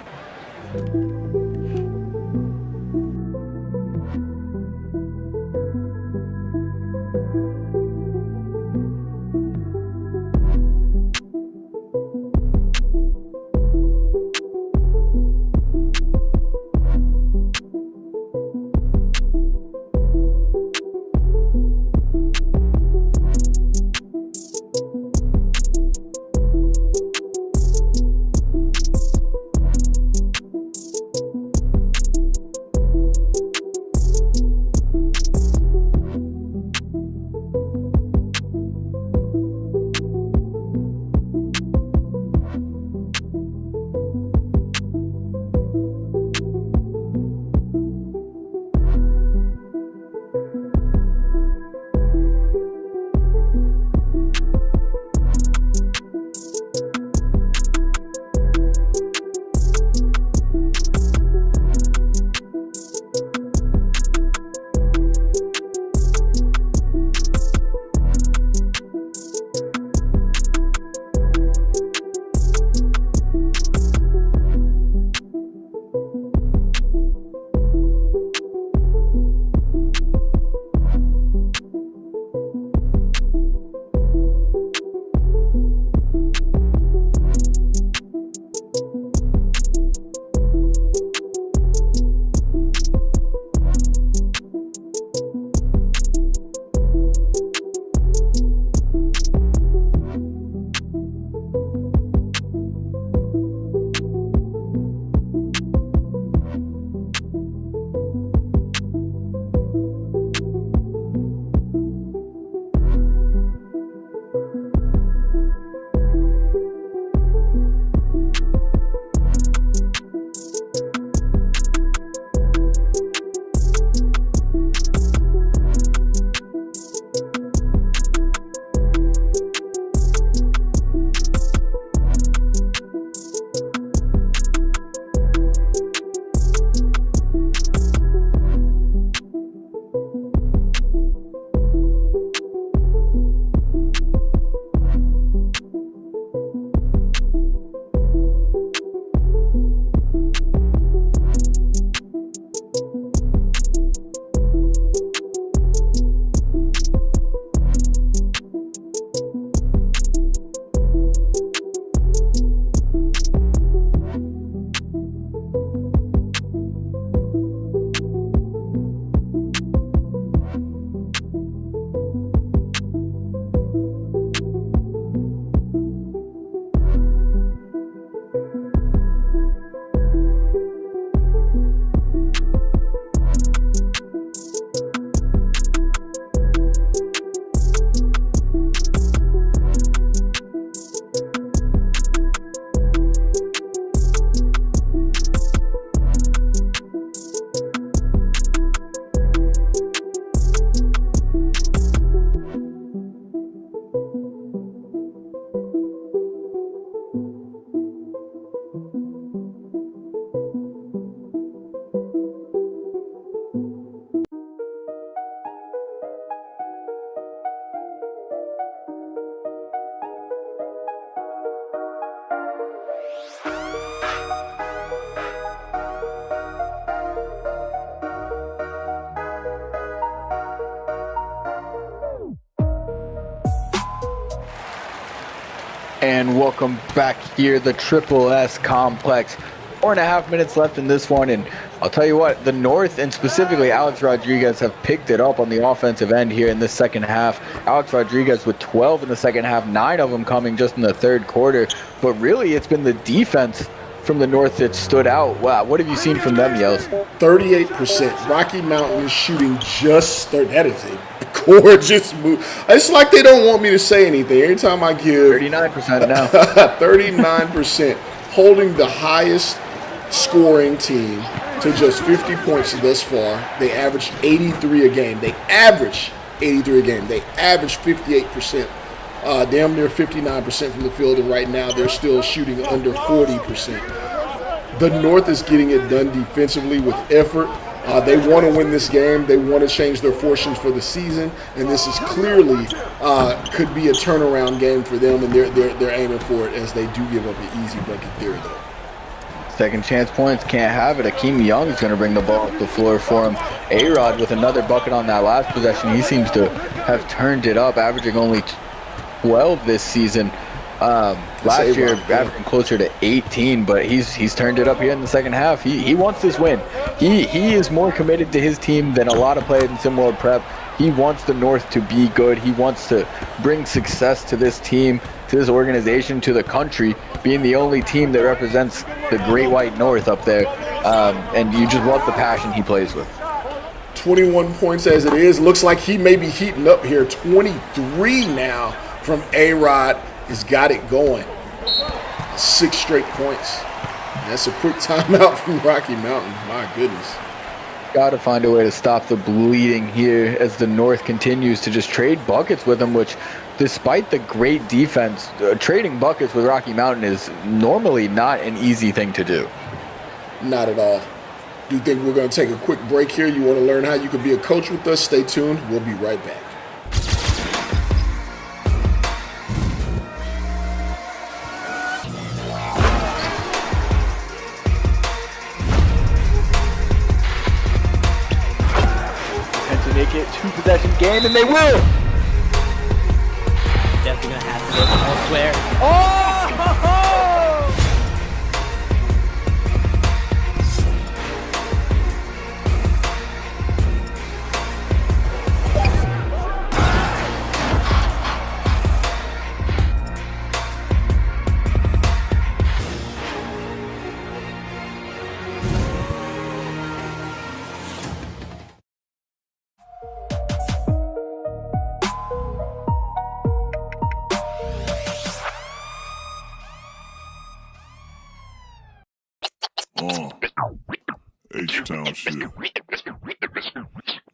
and welcome back here, the Triple S Complex. 4.5 minutes left in this one, and I'll tell you what, the North and specifically Alex Rodriguez have picked it up on the offensive end here in this second half. Alex Rodriguez with 12 in the second half, 9 of them coming just in the third quarter. But really, it's been the defense from the North that stood out. Wow, what have you seen from them, Yells? 38%. Rocky Mountain is shooting just 30. That is a gorgeous move. It's like they don't want me to say anything. Every time I give 39% now. 39%, holding the highest scoring team to just 50 points thus far. They averaged 83 a game. They average 58%. Damn near 59% from the field, and right now they're still shooting under 40%. The North is getting it done defensively with effort. They want to win this game. They want to change their fortunes for the season, and this is clearly could be a turnaround game for them, and they're aiming for it as they do give up an easy bucket there, though. Second chance points, can't have it. Akeem Young is going to bring the ball up the floor for him. A-Rod with another bucket on that last possession. He seems to have turned it up, averaging only 12 this season. Last year, averaging closer to 18, but he's turned it up here in the second half. He wants this win. He is more committed to his team than a lot of players in Simworld Prep. He wants the North to be good. He wants to bring success to this team, to this organization, to the country, being the only team that represents the Great White North up there. And you just love the passion he plays with. 21 points as it is. Looks like he may be heating up here. 23 now from A-Rod. Has got it going. 6 straight points. That's a quick timeout from Rocky Mountain. My goodness. Got to find a way to stop the bleeding here as the North continues to just trade buckets with them, which despite the great defense, trading buckets with Rocky Mountain is normally not an easy thing to do. Not at all. Do you think we're going to take a quick break here? You want to learn how you can be a coach with us? Stay tuned. We'll be right back. Make it 2-possession game, and they will. Definitely gonna have to go elsewhere. H-Town shit. Know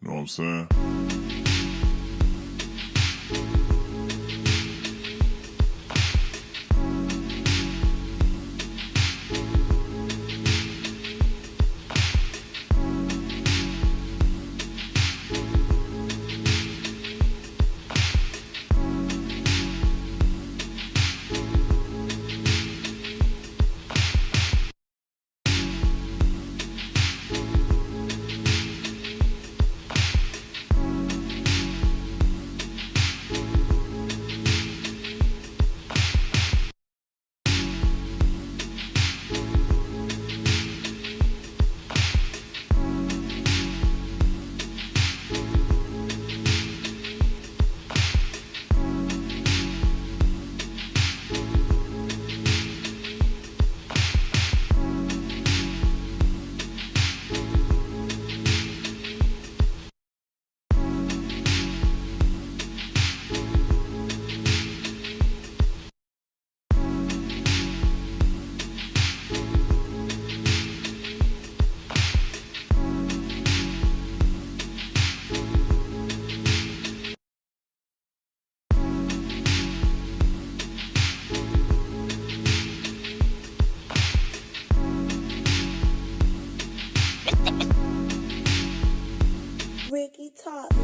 what I'm saying? Ricky taught me.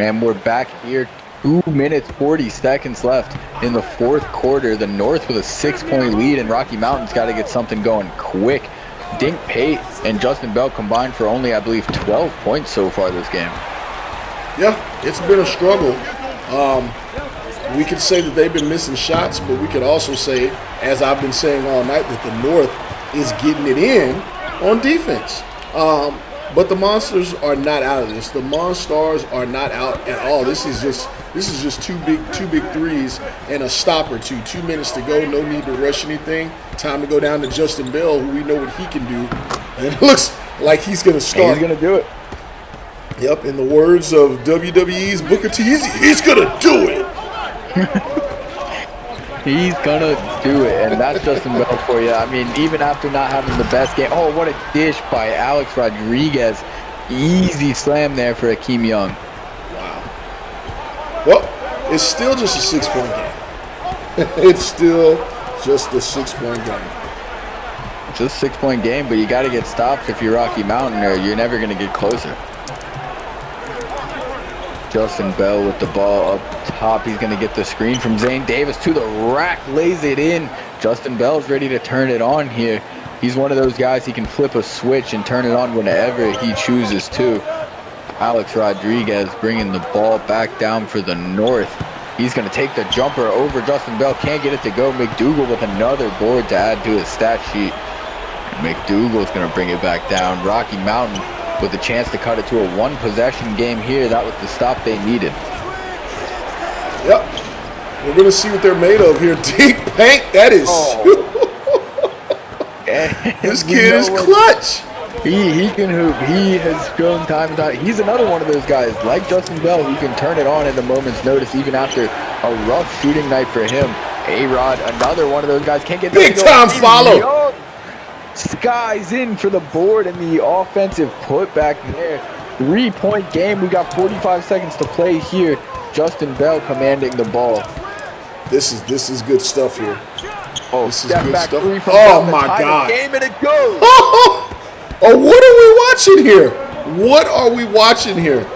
And we're back here. 2 minutes, 40 seconds left in the fourth quarter. The North with a 6-point lead, and Rocky Mountain's got to get something going quick. Dink Pate and Justin Bell combined for only, I believe, 12 points so far this game. Yeah, it's been a struggle. We could say that they've been missing shots, but we could also say, as I've been saying all night, that the North is getting it in on defense. But the Monsters are not out of this. The Monstars are not out at all. This is just two big threes and a stop or two. 2 minutes to go. No need to rush anything. Time to go down to Justin Bell, who we know what he can do. And it looks like he's going to start. He's going to do it. Yep, in the words of WWE's Booker T, he's going to do it. He's going to do it, and that's Justin Bell for you. I mean, even after not having the best game. Oh, what a dish by Alex Rodriguez. Easy slam there for Akeem Young. Wow. Well, it's still just a 6-point game. It's still just a 6-point game. Just a 6-point game, but you got to get stops if you're Rocky Mountain, or you're never going to get closer. Justin Bell with the ball up top. He's going to get the screen from Zane Davis to the rack, lays it in. Justin Bell's ready to turn it on here. He's one of those guys, he can flip a switch and turn it on whenever he chooses to. Alex Rodriguez bringing the ball back down for the North. He's going to take the jumper over Justin Bell. Can't get it to go. McDougal with another board to add to his stat sheet. And McDougal's going to bring it back down. Rocky Mountain with a chance to cut it to a one-possession game here. That was the stop they needed. Yep. We're going to see what they're made of here. Deep paint. That is... This kid is clutch. He can hoop. He has shown time and time. He's another one of those guys, like Justin Bell, who can turn it on at a moment's notice, even after a rough shooting night for him. A-Rod, another one of those guys, can't get big time follow. Skies in for the board and the offensive putback there. 3-point game. We got 45 seconds to play here. Justin Bell commanding the ball. This is good stuff here. Oh, this step is back good three stuff. from Oh Bell. my God! Game and it goes. Oh, what are we watching here? What are we watching here?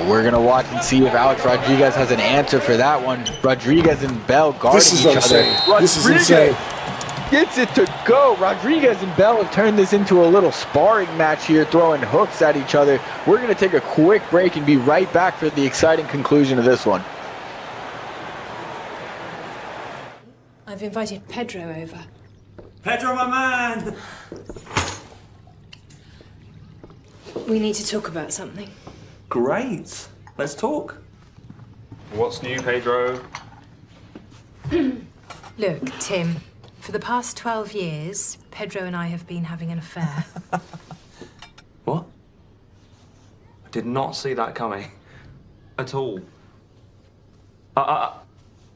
We're gonna watch and see if Alex Rodriguez has an answer for that one. Rodriguez and Bell guarding each other. This is insane. Gets it to go. Rodriguez and Bell have turned this into a little sparring match here, throwing hooks at each other. We're going to take a quick break and be right back for the exciting conclusion of this one. I've invited Pedro over. Pedro, my man! We need to talk about something. Great. Let's talk. What's new, Pedro? Look, Tim. For the past 12 years, Pedro and I have been having an affair. What? I did not see that coming. At all.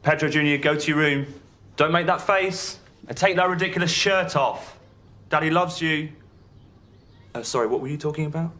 Pedro Jr., go to your room. Don't make that face. And take that ridiculous shirt off. Daddy loves you. Sorry, what were you talking about?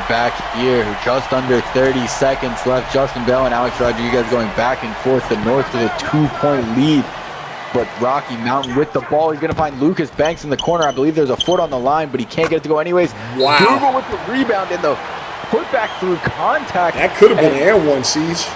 Back here, just under 30 seconds left. Justin Bell and Alex Rodriguez going back and forth. The North with a 2-point lead, but Rocky Mountain with the ball. He's going to find Lucas Banks in the corner. I believe there's a foot on the line, but he can't get it to go anyways. Wow. Google with the rebound and the putback through contact. That could have been an and one, Siege.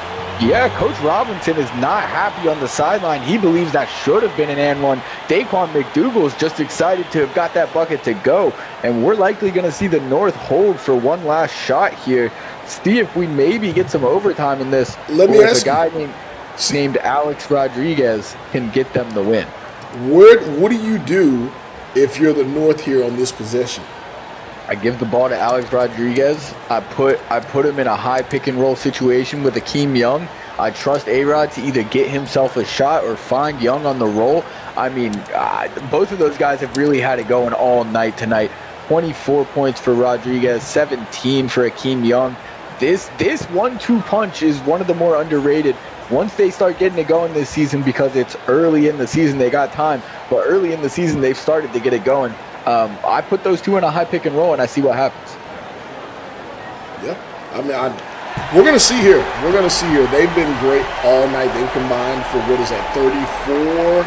Yeah, Coach Robinson is not happy on the sideline. He believes that should have been an and one. Daquan McDougal is just excited to have got that bucket to go. And we're likely going to see the North hold for one last shot here. See if we maybe get some overtime in this. Let me ask a guy named Alex Rodriguez can get them the win. What do you do if you're the North here on this possession? I give the ball to Alex Rodriguez. I put him in a high pick and roll situation with Akeem Young. I trust A-Rod to either get himself a shot or find Young on the roll. I mean, both of those guys have really had it going all night tonight. 24 points for Rodriguez, 17 for Akeem Young. This 1-2 punch is one of the more underrated. Once they start getting it going this season, because it's early in the season, they got time, but early in the season they've started to get it going. I put those two in a high pick and roll, and I see what happens. Yeah, I mean, we're gonna see here. We're gonna see here. They've been great all night. They've combined for what is that? 34.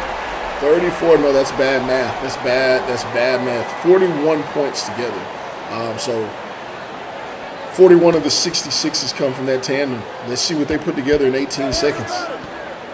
No, that's bad math. That's bad math. 41 points together. So 41 of the 66s come from that tandem. Let's see what they put together in 18 seconds.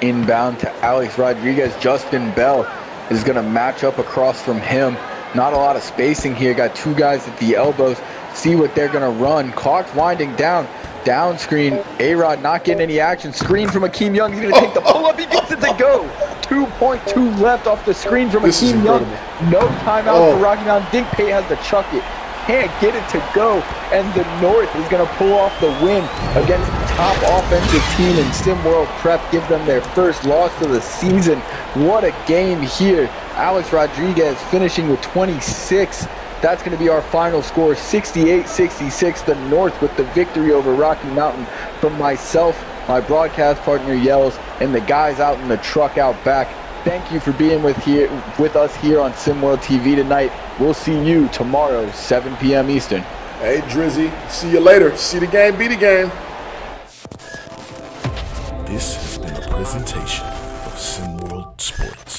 Inbound to Alex Rodriguez. Justin Bell is going to match up across from him. Not a lot of spacing here. Got two guys at the elbows. See what they're going to run. Clock's winding down. Down screen. A-Rod not getting any action. Screen from Akeem Young. He's going to take the pull-up. He gets it to go. 2.2 left off the screen from Akeem Young. No timeout for Rocky Mountain. Dink Pate has to chuck it. Can't get it to go, and the North is going to pull off the win against the top offensive team in SimWorld Prep, give them their first loss of the season. What a game here. Alex Rodriguez finishing with 26. That's going to be our final score, 68-66, the North with the victory over Rocky Mountain. From myself, my broadcast partner Yells, and the guys out in the truck out back, thank you for being with us here on SimWorld TV tonight. We'll see you tomorrow, 7 p.m. Eastern. Hey, Drizzy. See you later. See the game, be the game. This has been a presentation of SimWorld Sports.